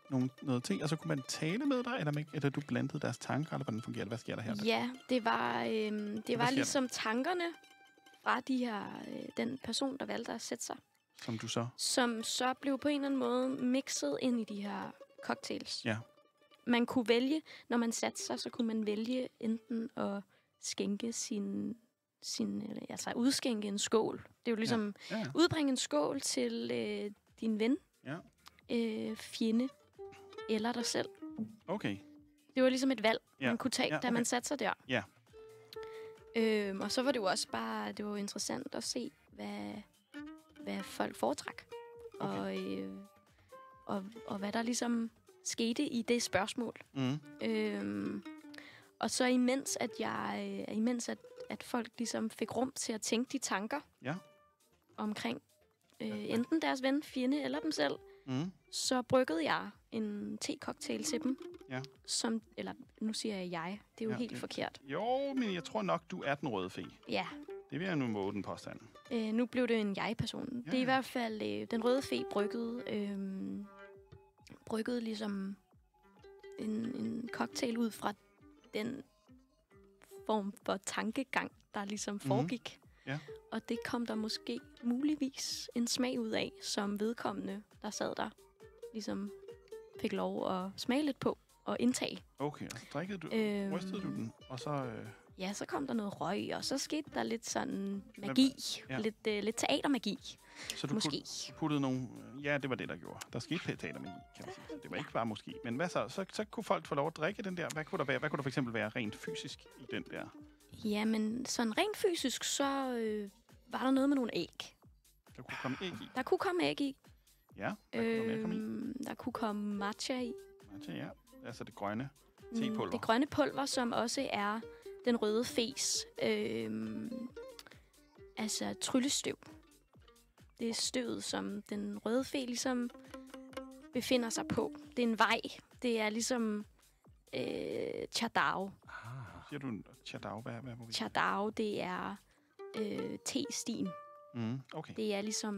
noget te, og så kunne man tale med dig, eller du blendede deres tanker, eller hvordan fungerer det? Hvad sker der her? Ja, det var ligesom tankerne fra den person, der valgte at sætte sig. Som så blev på en eller anden måde mixet ind i de her cocktails. Ja. Man kunne vælge, når man satte sig, så kunne man vælge enten at skænke altså udskænke en skål. Det er jo ligesom udbringe en skål til din ven, fjende eller dig selv. Okay. Det var ligesom et valg, man kunne tage, da man satte sig der. Ja. Og så var det jo også bare, det var interessant at se, hvad folk foretrak. Okay. Og hvad der ligesom skete i det spørgsmål. Og så imens at folk ligesom fik rum til at tænke de tanker omkring enten deres ven, fjende eller dem selv, så bryggede jeg en te-cocktail til dem. Ja. Eller nu siger jeg, det er jo helt forkert. Jo, men jeg tror nok, du er den røde fe. Ja. Det vil jeg nu måle den påstand. Nu blev det en jeg-person. Ja. Det er i hvert fald, den røde fe bryggede ligesom en cocktail ud fra den form for tankegang, der ligesom foregik. Ja. Og det kom der måske muligvis en smag ud af, som vedkommende, der sad der, ligesom fik lov at smage lidt på og indtage. Okay, og så rystede du den, og så... Ja, så kom der noget røg, og så skete der lidt sådan magi. Lidt teatermagi. Så du puttede nogle... Ja, det var det, der gjorde. Der skete teatermagi, kan man sige. Det var ikke bare måske. Men hvad så? Så kunne folk få lov at drikke den der. Hvad kunne der være? Hvad kunne der for eksempel være rent fysisk i den der? Jamen, sådan rent fysisk, så var der noget med nogle æg. Der kunne komme æg i? Der kunne komme æg i. Ja, komme der kunne komme matcha i. Matcha, ja. Altså det grønne tepulver. Det grønne pulver, som også er den røde fes. Altså tryllestøv. Det er støvet, som den røde fe ligesom befinder sig på. Det er en vej. Det er ligesom chadao. Siger du chadao? Hvad chadao, det er te-stien. Okay. Det er ligesom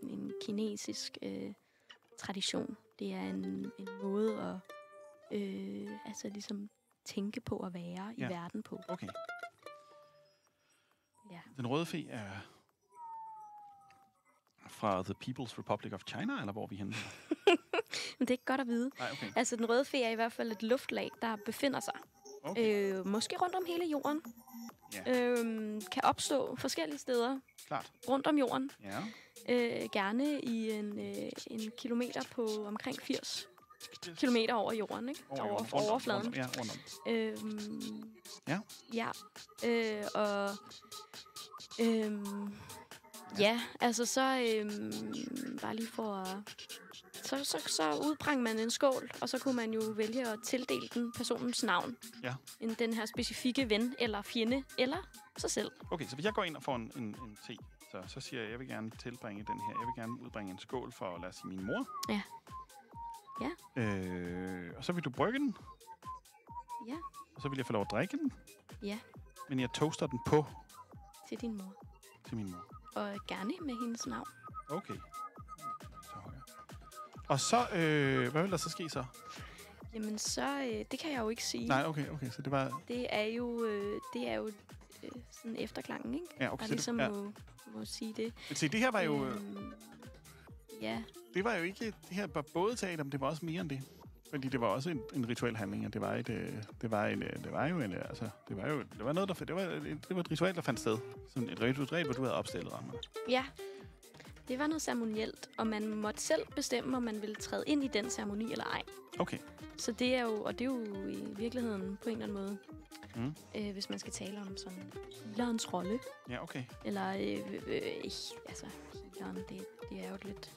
en kinesisk tradition. Det er en måde at altså ligesom tænke på at være i verden på. Okay. Ja. Den røde fe er fra The People's Republic of China, eller hvor er vi henne? Men det er ikke godt at vide. Nej, okay. Altså, den røde fe er i hvert fald et luftlag, der befinder sig. Okay. Måske rundt om hele jorden. Ja. Kan opstå forskellige steder. Klart. Rundt om jorden. Ja. Gerne i en kilometer på omkring 80 kilometer over jorden, ikke? Over overfladen. Rundt om. Ja, altså så bare lige for at... Så udbrang man en skål, og så kunne man jo vælge at tildele den personens navn. Ja. Den her specifikke ven eller fjende, eller sig selv. Okay, så hvis jeg går ind og får en te, så siger jeg vil gerne tilbringe den her. Jeg vil gerne udbringe en skål for, lad os sige, min mor. Ja. Ja. Og så vil du brygge den. Ja. Og så vil jeg få lov at drikke den. Ja. Men jeg toaster den på. Til din mor. Til min mor. og gerne med hendes navn. Okay. Så højere. Og så, hvad vil der så ske så? Jamen så, det kan jeg jo ikke sige. Nej, okay, så det var... Det er jo sådan efterklangen, ikke? Ja, okay. Der ligesom må sige det. Men se, det her var jo... Ja. Det var jo ikke... Det her var både teater, men det var også mere end det. Fordi det var også en rituel handling, og det var et ritual, der fandt sted. Sådan et ritual, hvor du havde opstillet rammerne. Ja. Det var noget ceremonielt, og man måtte selv bestemme, om man ville træde ind i den ceremoni eller ej. Okay. Så det er jo, og det er jo i virkeligheden på en eller anden måde, hvis man skal tale om sådan healerens rolle. Ja, okay. Eller, altså, healeren, det er jo et lidt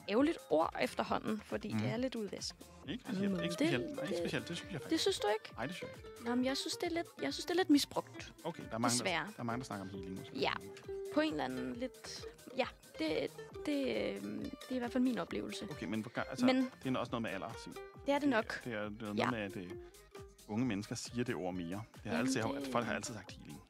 ærgerligt ord efterhånden, fordi det er lidt udvæsket. Ikke specielt. Nej, ikke specielt. Det synes jeg faktisk. Det synes du ikke? Nej, det synes jeg ikke. Nå, men jeg synes, det er lidt misbrugt. Okay, der er mange, der snakker om healing. Måske. Ja, på en eller anden lidt... Ja, det er i hvert fald min oplevelse. Okay, men det er også noget med alder. Det er det nok. Det er noget med, at unge mennesker siger det ord mere. Folk har altid sagt healing.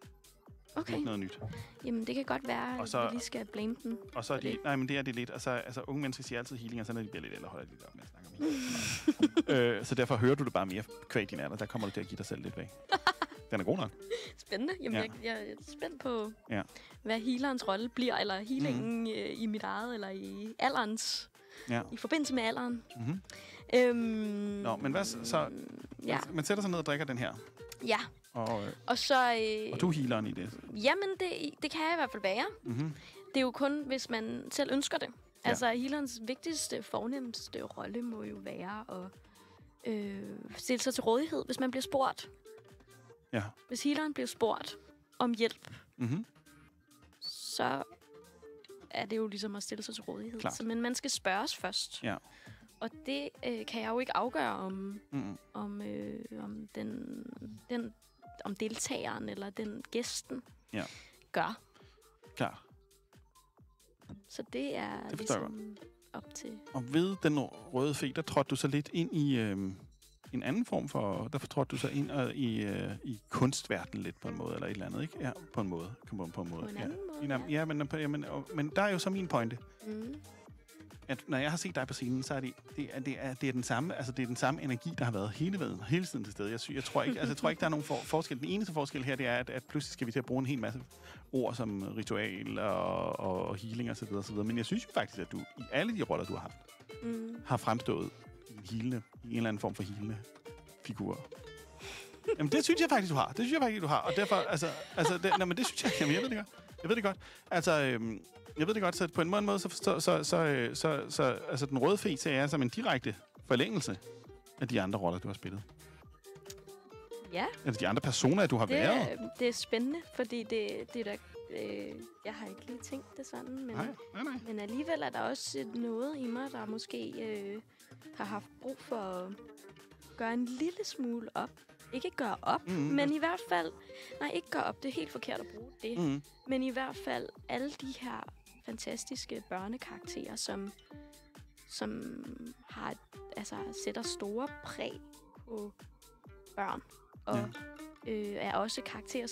Okay. Det er ikke noget nyt. Jamen, det kan godt være, at vi lige skal blame den. Og så er det. Nej, men det er det lidt. Altså, unge mennesker siger altid healing, og så når de bliver lidt ældre, holder de lidt op med at snakke om healing. Så derfor hører du det bare mere kvæg din alder. Der kommer du til at give dig selv lidt væk. Den er god nok. Spændende. Jamen, jeg er spændt på, hvad healerens rolle bliver, eller healingen i mit eget, eller i alderens. Ja. I forbindelse med alderen. Nå, men hvad så? Man sætter sig ned og drikker den her. Ja. Og så... og du healeren i det? Jamen, det kan jeg i hvert fald være. Det er jo kun, hvis man selv ønsker det. Ja. Altså, healerens vigtigste, fornemmeste rolle må jo være at stille sig til rådighed, hvis man bliver spurgt. Ja. Hvis healeren bliver spurgt om hjælp, så er det jo ligesom at stille sig til rådighed. Men man skal spørges først. Ja. Og det kan jeg jo ikke afgøre om deltageren eller den gæsten gør. Klar. Så det er ligesom op til... Og ved den røde fe, der trådte du så lidt ind i en anden form for... Der trådte du så ind i kunstverdenen lidt på en måde, eller et eller andet, ikke? Ja, på en måde. På en anden måde, ja. Men der er jo så min pointe. At når jeg har set dig på scenen, så er det er den samme, altså det er den samme energi, der har været hele tiden til stede. Jeg tror ikke, der er nogen forskel. Den eneste forskel her, det er, at pludselig skal vi til at bruge en hel masse ord som ritual og healing og så videre. Men jeg synes jo faktisk, at du i alle de roller, du har haft, har fremstået i en eller anden form for healende figur. Jamen, det synes jeg faktisk, du har. Og derfor, men det synes jeg, jamen, jeg ved det godt. Altså, jeg ved det godt, så på en måde så altså den røde fe ser jeg som en direkte forlængelse af de andre roller, du har spillet. Ja. Eller de andre personer, du har været. Det er spændende, fordi det er da... jeg har ikke lige tænkt det sådan, men, nej. Men alligevel er der også noget i mig, der måske har haft brug for at gøre en lille smule op. Ikke gøre op, men i hvert fald... Nej, ikke gøre op. Det er helt forkert at bruge det. Men i hvert fald alle de her fantastiske børnekarakterer, som har, sætter store præg på børn. Og er også karakterer,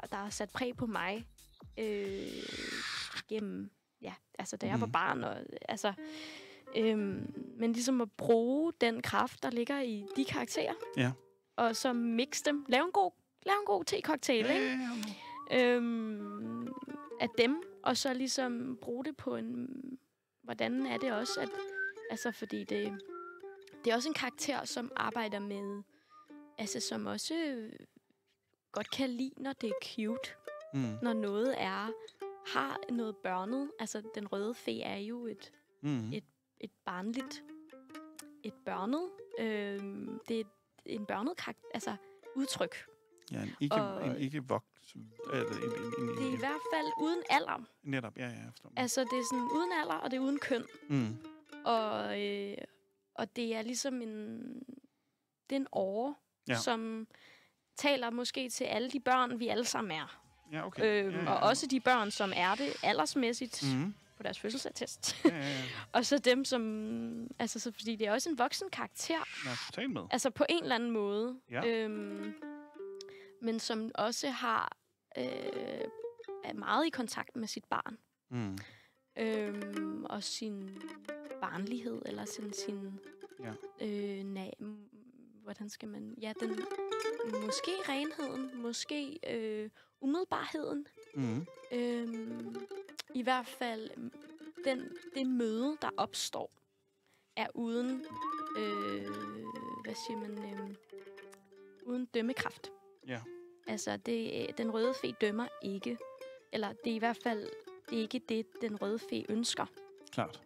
der har sat præg på mig gennem... Ja, altså da jeg var barn. Og, men ligesom at bruge den kraft, der ligger i de karakterer. Ja. Og så mixe dem. Lav en god te-cocktail, ikke? Af dem. Og så ligesom bruge det på en... Hvordan er det også? Fordi det er også en karakter, som arbejder med... Altså, som også godt kan lide, når det er cute. Når noget har noget børnet. Altså, den røde fe er jo et barnligt... Et børnet... det er en børnet karakter, udtryk. Ja, en ikke voks... det er i hvert fald uden alder. Netop, ja, jeg forstår. Altså, det er sådan uden alder, og det er uden køn. Og det er ligesom det er en åre, som taler måske til alle de børn, vi alle sammen er. Ja, okay. Og også de børn, som er det aldersmæssigt på deres fødselsattest. Og så dem, som... Altså, fordi det er også en voksen karakter. Ja, totalt med. Altså, på en eller anden måde. Ja. Men som også har... er meget i kontakt med sit barn. Og sin barnlighed, eller sin hvordan skal man... Ja, måske renheden, måske umiddelbarheden. I hvert fald det møde, der opstår, er uden... hvad siger man? Uden dømmekraft. Ja. Altså, den røde fe dømmer ikke. Eller det er i hvert fald det er ikke det, den røde fe ønsker. Klart.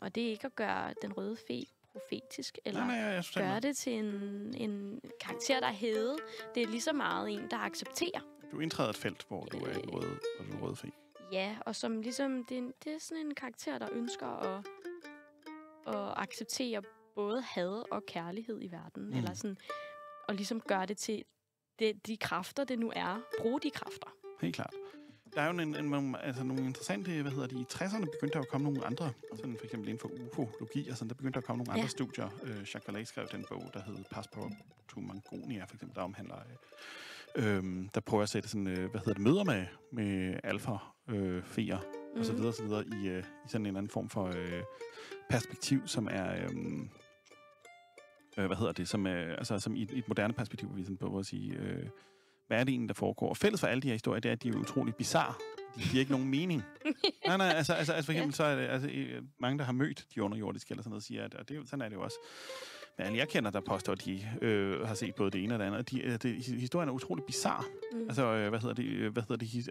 Og det er ikke at gøre den røde fe profetisk, eller gøre det til en karakter, der er hævet. Det er lige så meget en, der accepterer. Du indtræder et felt, hvor du er en røde fe. Ja, og som ligesom, det er sådan en karakter, der ønsker at acceptere både had og kærlighed i verden. Eller sådan, og ligesom gøre det til de kræfter, det nu er. Bruge de kræfter. Helt klart. Der er jo nogle interessante, i 60'erne begyndte der at komme nogle andre, sådan for eksempel inden for ufologi, og sådan, der begyndte der at komme nogle andre studier. Jacques Vallée skrev den bog, der hed Passport to Mongolia, for eksempel, der omhandler, der prøver at sætte sådan, møder med alfa-feer, og så videre, i sådan en anden form for perspektiv, som er, som i et moderne perspektiv, hvor vi sådan prøver at sige, hvad er det egentlig, der foregår? Og fælles for alle de her historier, det er, at de er utroligt bizarre. De giver ikke nogen mening. Nej, altså for eksempel, så er det mange, der har mødt de underjordiske, eller sådan noget, siger, at sådan er det jo også. Men alle jeg kender, der påstår, at de har set både det ene og det andet. Historien er utroligt bizarre. Altså,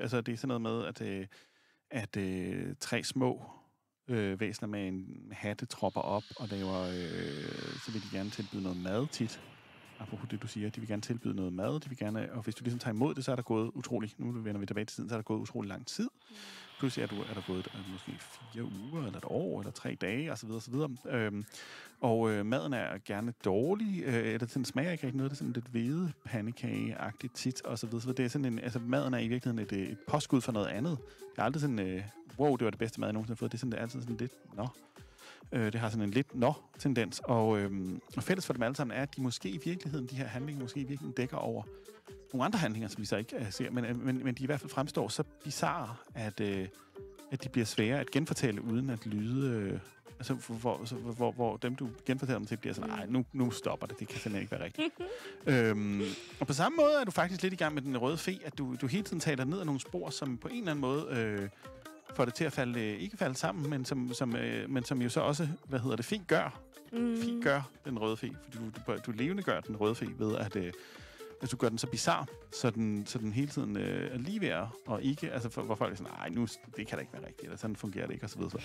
altså, det er sådan noget med, at 3 små væsener med en hatte tropper op og laver, så vil de gerne tilbyde noget mad tit. Apropos det, du siger, de vil gerne tilbyde noget mad, de vil gerne, og hvis du ligesom tager imod det, så er der gået utrolig, nu vender vi tilbage til tiden, så er der gået utrolig lang tid. Pludselig er der gået måske 4 uger, eller et år, eller 3 dage, osv. Og maden er gerne dårlig, eller den smager ikke rigtig noget, det er sådan lidt hvede pandekage-agtigt tit, og så videre. Så det er sådan maden er i virkeligheden et påskud for noget andet. Det er aldrig sådan, wow, det var det bedste mad, jeg nogensinde har fået. Det er altid sådan lidt, det har sådan en lidt tendens, og fælles for dem alle sammen er, at de måske i virkeligheden, de her handlinger, måske i virkeligheden dækker over nogle andre handlinger, som vi så ikke ser, men de i hvert fald fremstår så bizarre, at de bliver svære at genfortælle, uden at lyde... hvor dem, du genfortæller dem til, bliver sådan, nej, nu stopper det kan simpelthen ikke være rigtigt. Og på samme måde er du faktisk lidt i gang med den røde fe, at du hele tiden taler ned ad nogle spor, som på en eller anden måde... får det til at ikke falde sammen, men som jo så også, fe gør. Fe gør den røde fe, fordi du levendegør den røde fe ved, at du gør den så bizarre, så den hele tiden er lige ved og ikke, altså hvor folk er sådan, nej, nu, det kan da ikke være rigtigt, eller sådan fungerer det ikke, og så videre.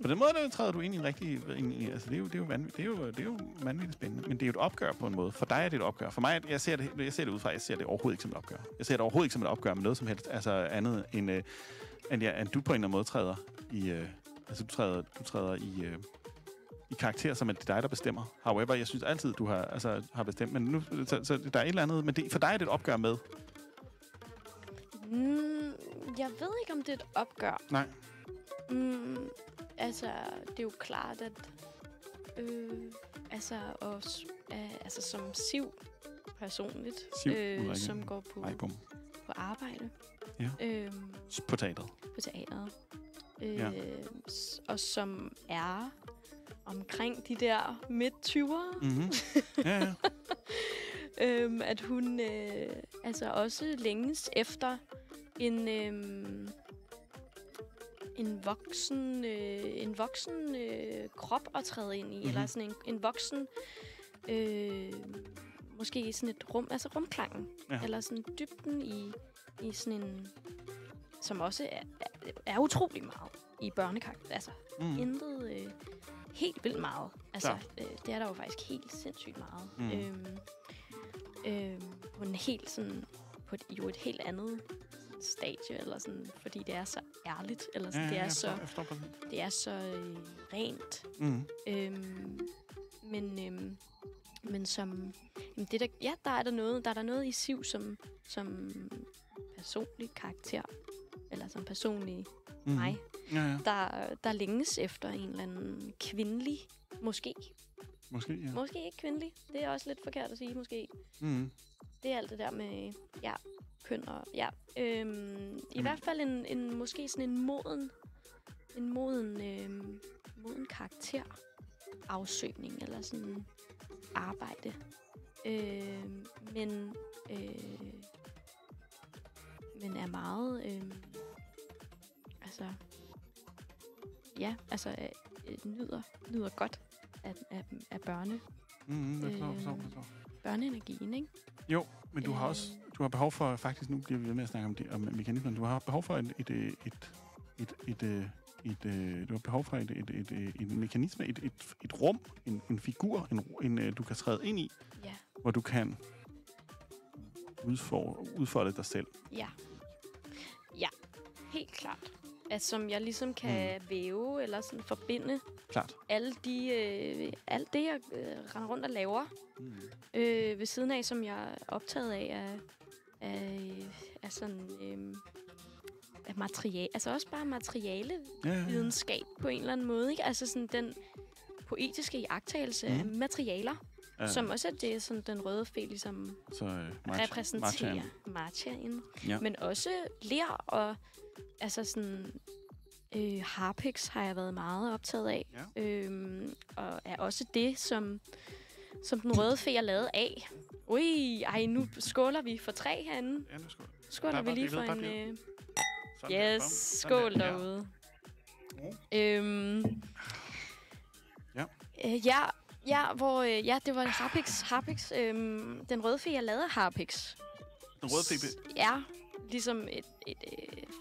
På den måde, der træder du ind i en rigtig, altså det er jo vanvittigt spændende, men det er jo et opgør på en måde. For dig er det et opgør. For mig, jeg ser det udefra, jeg ser det overhovedet ikke som et opgør. Jeg ser det overhovedet ikke som et opgør med noget som helst, altså andet end du på en eller anden måde træder i, du træder i karakter, som er det dig, der bestemmer. However, jeg synes altid, du har bestemt, men nu, så der er et eller andet, men for dig er det et opgør med? Jeg ved ikke, om det er et opgør. Nej. Altså, det er jo klart, at som Siv personligt, som går på arbejde. Ja. På teateret. På teateret. Og som er omkring de der midt-20'ere. Ja. At hun også længes efter en voksen krop at træde ind i, eller sådan en voksen måske sådan et rum, altså rumklangen, eller sådan dybden i sådan en, som også er utrolig meget i børnekarakter. Altså intet helt vildt meget. Altså det er der jo faktisk helt sindssygt meget. På en helt sådan på et helt andet stadie, eller sådan, fordi det er så ærligt, eller sådan, det er så rent. Men som det der er der noget i Siv som personlig karakter, eller som personlig mig, der længes efter en eller anden kvindelig, måske ikke kvindelig, det er også lidt forkert at sige, måske. Det er alt det der med, køn og... Ja. I hvert fald måske sådan en moden karakterafsøgning, eller sådan arbejde. Men er meget... nyder godt af børneenergien, ikke? Jo, men du har behov for, faktisk, nu bliver vi ved med at snakke om mekanismen, du har behov for en mekanisme, et rum, en figur, du kan træde ind i, hvor du kan udfolde dig selv. Ja, helt klart. At som jeg ligesom kan væve eller sådan forbinde alt det, jeg render rundt og laver ved siden af, som jeg er optaget af sådan af materiale, altså også bare materialevidenskab på en eller anden måde, ikke? Altså sådan den poetiske iagttagelse af materialer, som også er det, som den røde fe ligesom repræsenterer. Martiaen. Ja. Men også ler og altså sådan harpiks har jeg været meget optaget af. Ja. Og er også det, som den røde fe er lavet af. Nu skåler vi for 3 herinde. Ja, nu skåler vi lige for en... yes, skål derude. Det var harpiks. Den røde fe er lavet af harpiks. Den røde fe? Ja, ligesom et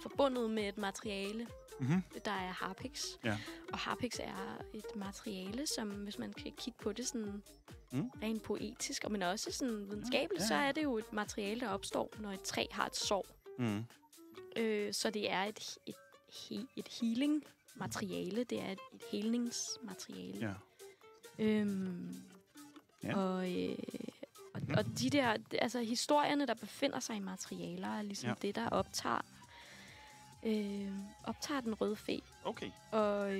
forbundet med et materiale, der er harpiks. Ja. Og harpiks er et materiale, som hvis man kan kigge på det sådan rent poetisk, men også sådan videnskabeligt, så er det jo et materiale, der opstår, når et træ har et sår. Så det er et healing-materiale. Det er et helningsmateriale. Ja. Og de der, altså historierne, der befinder sig i materialer, er ligesom det, der optager den røde fe. Okay. Og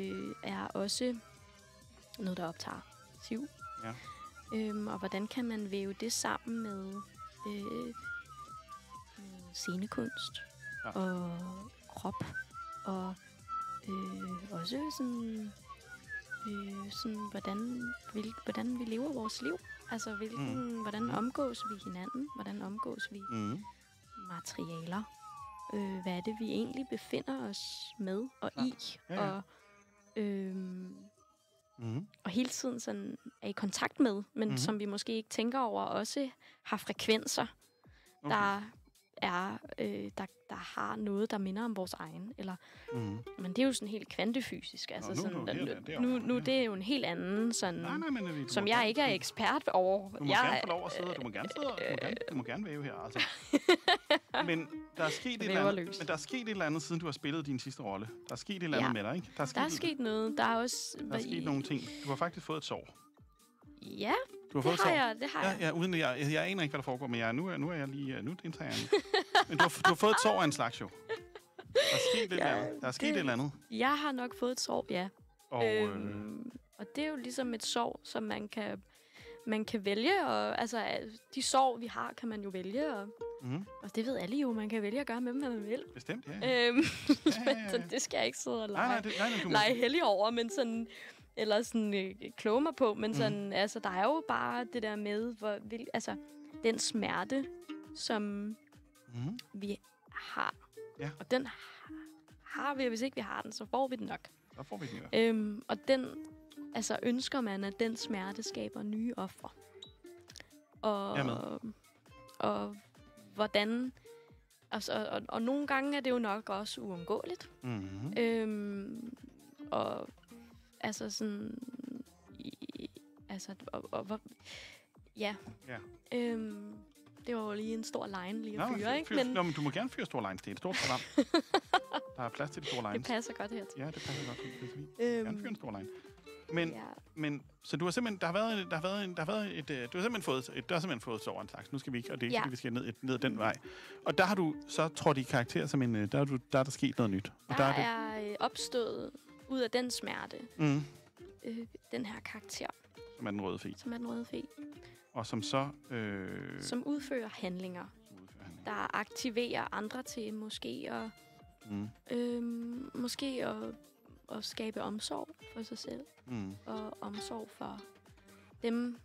er også noget, der optager siv. Ja. Og hvordan kan man væve det sammen med scenekunst og krop og også sådan hvordan vi lever vores liv. Altså hvordan omgås vi hinanden? Hvordan omgås vi materialer? Hvad er det, vi egentlig befinder os med og i? Og hele tiden sådan er i kontakt med, men som vi måske ikke tænker over, også har frekvenser, der har noget, der minder om vores egen. Eller, men det er jo sådan helt kvantefysisk. Altså nu det er jo en helt anden, sådan, som jeg ikke er ekspert over. Du må gerne få lov at sidde, du må gerne væve her. Altså. Men der er sket et eller andet, siden du har spillet din sidste rolle. Der er sket et eller andet med dig, ikke? Der er sket noget. Der er sket nogle ting. Du har faktisk fået et sår. Ja, det har jeg. Ja, uden jeg aner ikke, hvad der foregår, men nu indtager jeg Men du har fået et sår af en slags, jo. Der er sket et eller andet. Jeg har nok fået et sår, ja. Og det er jo ligesom et sår, som man kan vælge. Og, altså, de sår, vi har, kan man jo vælge. Og det ved alle jo, man kan vælge at gøre med dem, hvad man vil. Bestemt, ja. Så det skal jeg ikke sidde og lege heldig over, men sådan... Eller sådan kloge mig på, men sådan, altså, der er jo bare det der med, den smerte, som vi har. Ja. Og den har vi, og hvis ikke vi har den, så får vi den nok. Så får vi den, ja. Og den, altså, ønsker man, at den smerte skaber nye ofre. Og hvordan... Altså, og nogle gange er det jo nok også uundgåeligt. Og altså sådan... det var jo lige en stor line lige at fyre, ikke? Men du må gerne fyre store lines. Det er et stort program. Der er plads til de store lines. Det passer godt her. Ja, det passer godt. Det er fint. Gerne fyre en stor line. Men så du har simpelthen du har simpelthen fået sår en slags. Nu skal vi ikke, og det er ikke fordi, vi skal ned den vej. Og der har du så trådt i karakter som en der er der sket noget nyt. Og der er opstået ud af den smerte. Den her karakter. Som er den røde fe. Og som så som udfører handlinger. der aktiverer andre til måske at, at skabe omsorg for sig selv. Og omsorg for dem,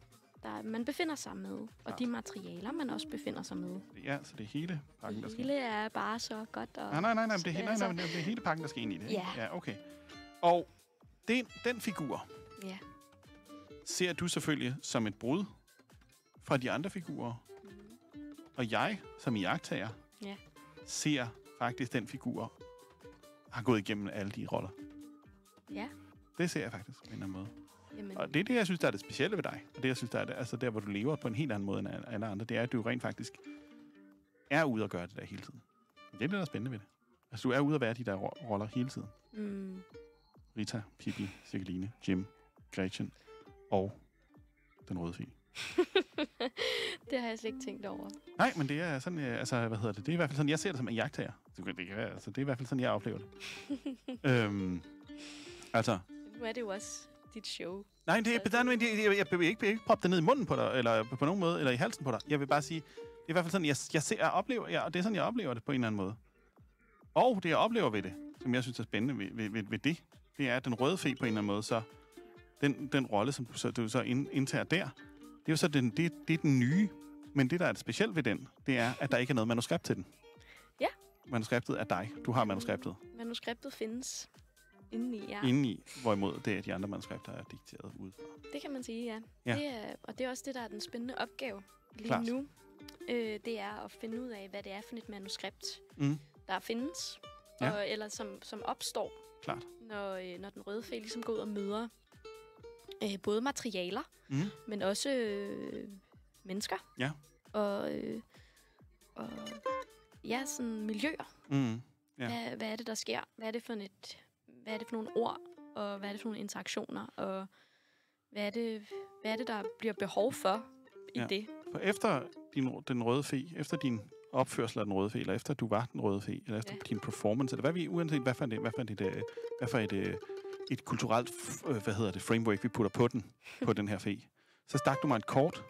der man befinder sig med. Og de materialer, man også befinder sig med. Ja, så det er hele pakken, der skal. Hele er bare så godt. Og Nej, det er hele pakken, der skal ind i det. Ja. Ja, okay. Og den figur ser du selvfølgelig som et brud fra de andre figurer. Og jeg, som iagttager, ser faktisk den figur har gået igennem alle de roller. Ja. Det ser jeg faktisk på en eller anden måde. Jamen. Og det er det, jeg synes, der er det specielle ved dig. Og det, jeg synes, der er det, altså der, hvor du lever på en helt anden måde end alle andre, det er, at du rent faktisk er ude og gøre det der hele tiden. Det er det, der er spændende ved det. Altså, du er ude og være de der roller hele tiden. Rita, Pippi, Cirkeline, Jim, Gretchen og den røde fe. Det har jeg slet ikke tænkt over. Nej, men det er sådan, det er i hvert fald sådan, jeg ser det som en jagttager. Det er i hvert fald sådan, jeg oplever det. Nu er det jo også dit show. Nej, jeg vil ikke proppe det ned i munden på dig, eller på nogen måde, eller i halsen på dig. Jeg vil bare sige, det er i hvert fald sådan, jeg ser og oplever, og det er sådan, jeg oplever det på en eller anden måde. Og det, jeg oplever ved det, som jeg synes er spændende ved det er, at den røde fe på en eller anden måde, så den rolle, som du så indtager der, det er jo så det er den nye. Men det, der er det specielt ved den, det er, at der ikke er noget manuskript til den. Ja. Manuskriptet er dig. Du har manuskriptet. Manuskriptet findes indeni, ja. Indeni, hvorimod det er de andre manuskripter er dikteret udefra. Det kan man sige, ja. Og det er også det, der er den spændende opgave lige nu. Det er at finde ud af, hvad det er for et manuskript, der findes. Ja. Eller som opstår, klart. Når den røde fe ligesom går ud og møder både materialer, men også mennesker. Ja. Og sådan miljøer. Ja. Hvad er det, der sker? Hvad er det for nogle ord? Og hvad er det for nogle interaktioner? Og hvad er det, der bliver behov for i det? For efter den røde fe, efter din opførsel af den røde fe, eller efter du var den røde fe, eller efter din performance, eller uanset hvad for et kulturelt framework, vi putter på den her fe, så stak du mig et kort,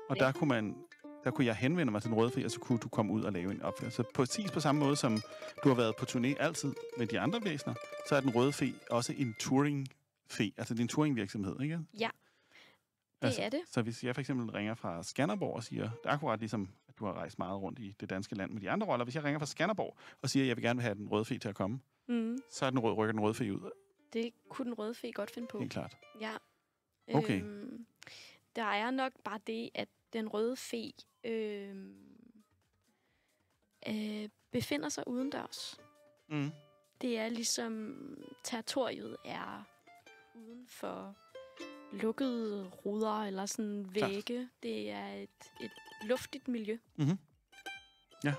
og der kunne jeg henvende mig til den røde fe, og så kunne du komme ud og lave en opførsel. Så præcis på samme måde, som du har været på turné altid med de andre væsener, så er den røde fe også en touring-fe, altså din touring-virksomhed, ikke? Ja, det er det. Så hvis jeg for eksempel ringer fra Skanderborg og siger, det er akkurat ligesom, at du har rejst meget rundt i det danske land med de andre roller, hvis jeg ringer fra Skanderborg og siger, at jeg vil gerne have den røde fe til at komme, så er rykker den røde fe ud. Det kunne den røde fe godt finde på. Helt klart. Ja. Okay. Der er nok bare det, at den røde fe befinder sig udendørs. Det er ligesom territoriet er uden for lukkede ruder eller sådan vægge. Klart. Det er et luftigt miljø. Ja.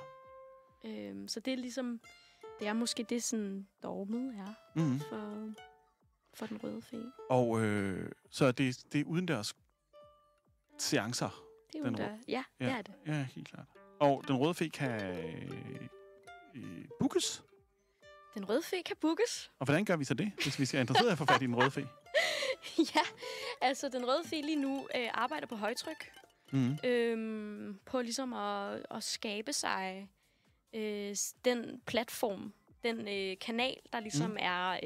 Så det er ligesom, det er måske det, sådan dogmet er for den røde fe. Og så det er udendørs seancer. Det er udendørs. Ja, det er det. Ja, helt klart. Og den røde fe kan bookes? Den røde fe kan bookes. Og hvordan gør vi så det, hvis vi er interesseret i at få fat i den røde fe? Ja, altså den røde fe lige nu arbejder på højtryk. På ligesom at skabe sig den platform, den kanal, der ligesom er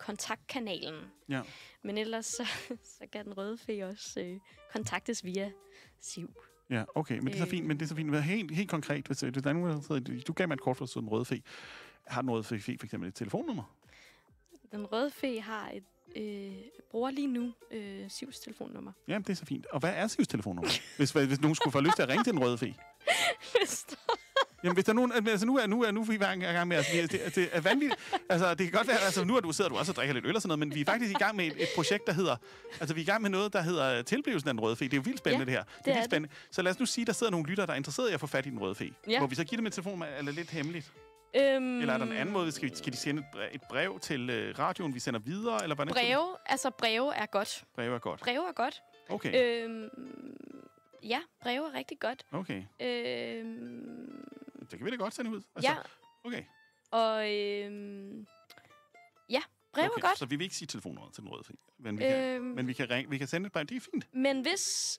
kontaktkanalen. Ja. Men ellers så kan den røde fe også kontaktes via SIV. Ja, okay, men det er så fint. Men det er så fint. Helt konkret, hvis der er nogen, du gav mig et kort for den røde fe. Har den røde fe for eksempel et telefonnummer? Den røde fe har bruger lige nu SIVs telefonnummer. Jamen, det er så fint. Og hvad er SIVs telefonnummer? hvis nogen skulle få lyst til at ringe til den røde fe? Jamen, hvis der er nogen... Altså, nu er vi i gang med... Altså, det er vanvittigt. Altså, det kan godt være... Altså, nu sidder du også og drikker lidt øl og sådan noget, men vi er faktisk i gang med et projekt, der hedder... Altså, vi er i gang med noget, der hedder tilblivelsen af den røde fe. Det er jo vildt spændende, det her. Det er vildt spændende. Så lad os nu sige, der sidder nogle lyttere, der er interesseret i at få fat i den røde fe. Ja. Må vi så give dem et telefonnummer, eller lidt hemmeligt? Eller er der en anden måde? Skal de sende et brev til radioen, vi sender videre? Eller breve er godt. Breve er godt. Breve er godt. Okay. Ja, breve er rigtig godt. Okay. Det kan vi da godt sende ud. Altså, ja. Okay. Og ja, breve er godt. Så vi vil ikke sige telefonnummeret til den røde fe. Men vi kan sende et brev. Det er fint. Men hvis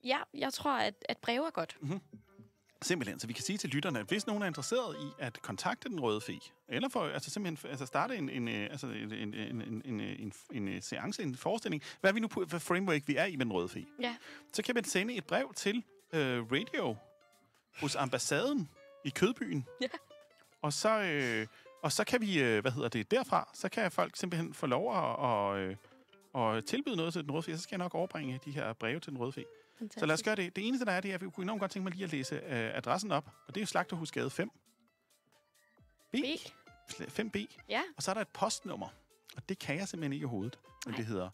Ja, jeg tror, at breve er godt. Mm-hmm. Simpelthen, så vi kan sige til lytterne, at hvis nogen er interesseret i at kontakte Den Røde Fe, eller for simpelthen starte en seance, en forestilling, hvad er vi nu på, hvad framework vi er i med Den Røde Fe, så kan man sende et brev til radio hos ambassaden i Kødbyen. Ja. Og så kan vi, derfra, så kan folk simpelthen få lov at tilbyde noget til Den Røde Fe, så skal jeg nok overbringe de her breve til Den Røde Fe. Fantastisk. Så lad os gøre det. Det eneste, der er, det er, at vi kunne enormt godt tænke mig lige at læse adressen op. Og det er jo Slagterhusgade 5. B. 5B. Ja. Og så er der et postnummer. Og det kan jeg simpelthen ikke i hovedet. Men det hedder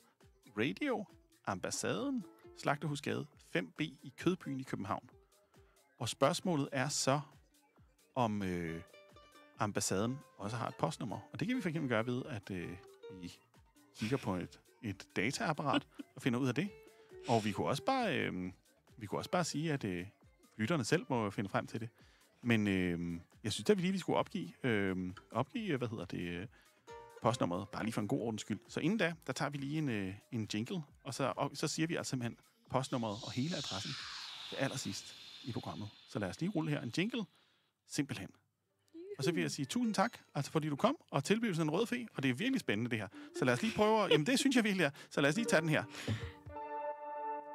Radio Ambassaden Slagterhusgade 5B i Kødbyen i København. Og spørgsmålet er så, om ambassaden også har et postnummer. Og det kan vi for eksempel gøre ved, at vi kigger på et dataapparat og finder ud af det. Og vi kunne også bare sige, at lytterne selv må finde frem til det. Men jeg synes, at vi lige skulle opgive postnummeret, bare lige for en god ordens skyld. Så inden da, der tager vi lige en jingle, og så siger vi altså simpelthen postnummeret og hele adressen til allersidst i programmet. Så lad os lige rulle her en jingle, simpelthen. Og så vil jeg sige tusind tak, altså fordi du kom og tilbydelsen af Den Røde Fe, og det er virkelig spændende det her. Så lad os lige prøve, jamen det synes jeg virkelig er, så lad os lige tage den her.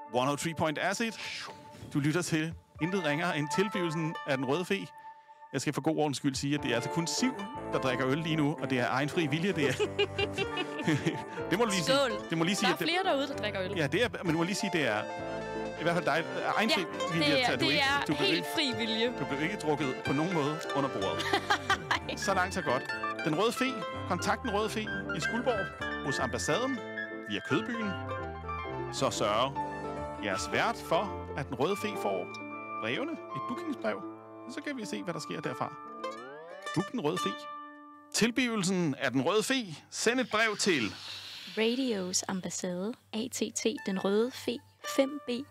103 Point Acid. Du lytter til intet ringere end tilblivelsen af Den Røde Fe. Jeg skal for god ordens skyld sige, at det er altså kun Siv, der drikker øl lige nu, og det er egen fri vilje, det er. Det må du lige sige. Det må lige sige, der er flere derude, der drikker øl. Ja, det er, men du må lige sige, det er i hvert fald dig. Egen fri vilje. Det er helt fri vilje. Du blev ikke drukket på nogen måde under bordet. Så langt, så godt. Den Røde Fe. Kontakt Den Røde Fe i Skuldborg hos ambassaden via Kødbyen. Så sørger jeres vært for, at Den Røde Fe får brevene, et bookingsbrev, og så kan vi se, hvad der sker derfra. Book Den Røde Fe. Tilblivelsen af Den Røde Fe. Send et brev til Radios ambassade, ATT Den Røde Fe, 5B,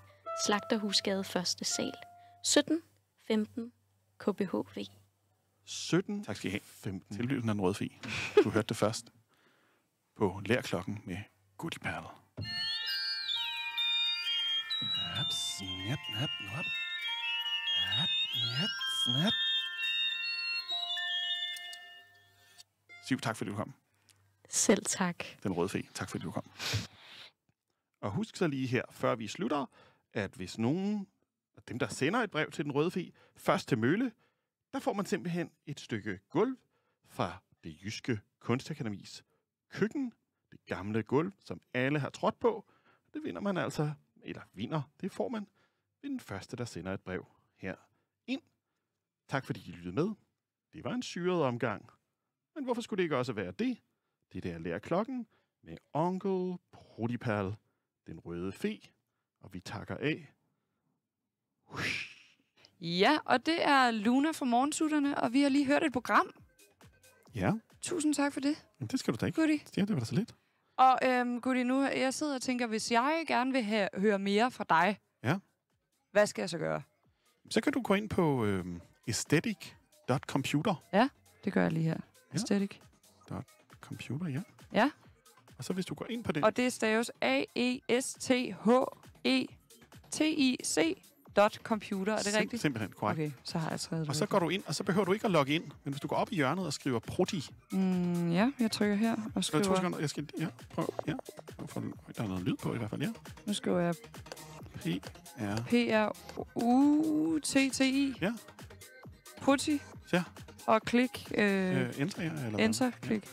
Slagterhusgade 1. sal, 1715 KBHV. 17, tak skal I have, 15. Tilblivelsen af Den Røde Fe. Du hørte det først på Lærklokken med Goodie Perle. Siv, tak fordi du kom. Selv tak. Den Røde Fe, tak fordi du kom. Og husk så lige her, før vi slutter, at hvis nogen af dem, der sender et brev til Den Røde Fe, først til Mølle, der får man simpelthen et stykke gulv fra det Jyske Kunstakademis køkken. Det gamle gulv, som alle har trådt på. Det vinder man altså, det får man ved den første, der sender et brev her ind. Tak fordi I lyttede med. Det var en syret omgang. Men hvorfor skulle det ikke også være det? Det der Lærer Klokken med onkel Prudipal, Den Røde Fe. Og vi takker af. Ja, og det er Luna fra Morgensutterne, og vi har lige hørt et program. Ja. Tusind tak for det. Jamen, det skal du da ikke. Goodie. Ja, det var da så lidt. Og Goodie, nu jeg sidder og tænker, hvis jeg gerne vil høre mere fra dig, hvad skal jeg så gøre? Så kan du gå ind på aesthetic.computer. Ja, det gør jeg lige her. Ja. Aesthetic.computer, ja. Ja. Og så hvis du går ind på den... Og det staves AESTHETIC.computer, er det rigtigt? Simpelthen korrekt. Okay, så har jeg skrevet det. Og så går du ind, og så behøver du ikke at logge ind. Men hvis du går op i hjørnet og skriver Proti... ja, jeg trykker her og skriver... Jeg skal... Ja, prøv. Ja. Der er noget lyd på i hvert fald, ja. Nu skriver jeg... P-R-U-T-T-I. Ja. Proti. Ja. Og klik... enter, ja, eller enter, klik.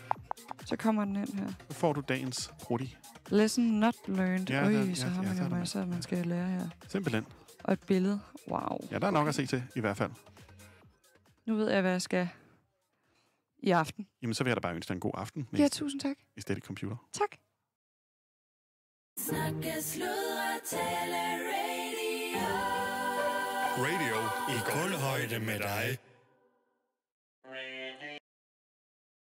Så kommer den ind her. Så får du dagens Proti. Lesson not learned. Ja, så har man jo masser, man skal lære her. Simpelthen. Og et billede. Wow. Ja, der er nok at se til, i hvert fald. Nu ved jeg, hvad jeg skal i aften. Jamen, så vil jeg da bare ønske dig en god aften. Ja, tusind tak. Aesthetic Computer. Tak. Snakke, sludre, tale, radio. Radio i kulhøjde med dig.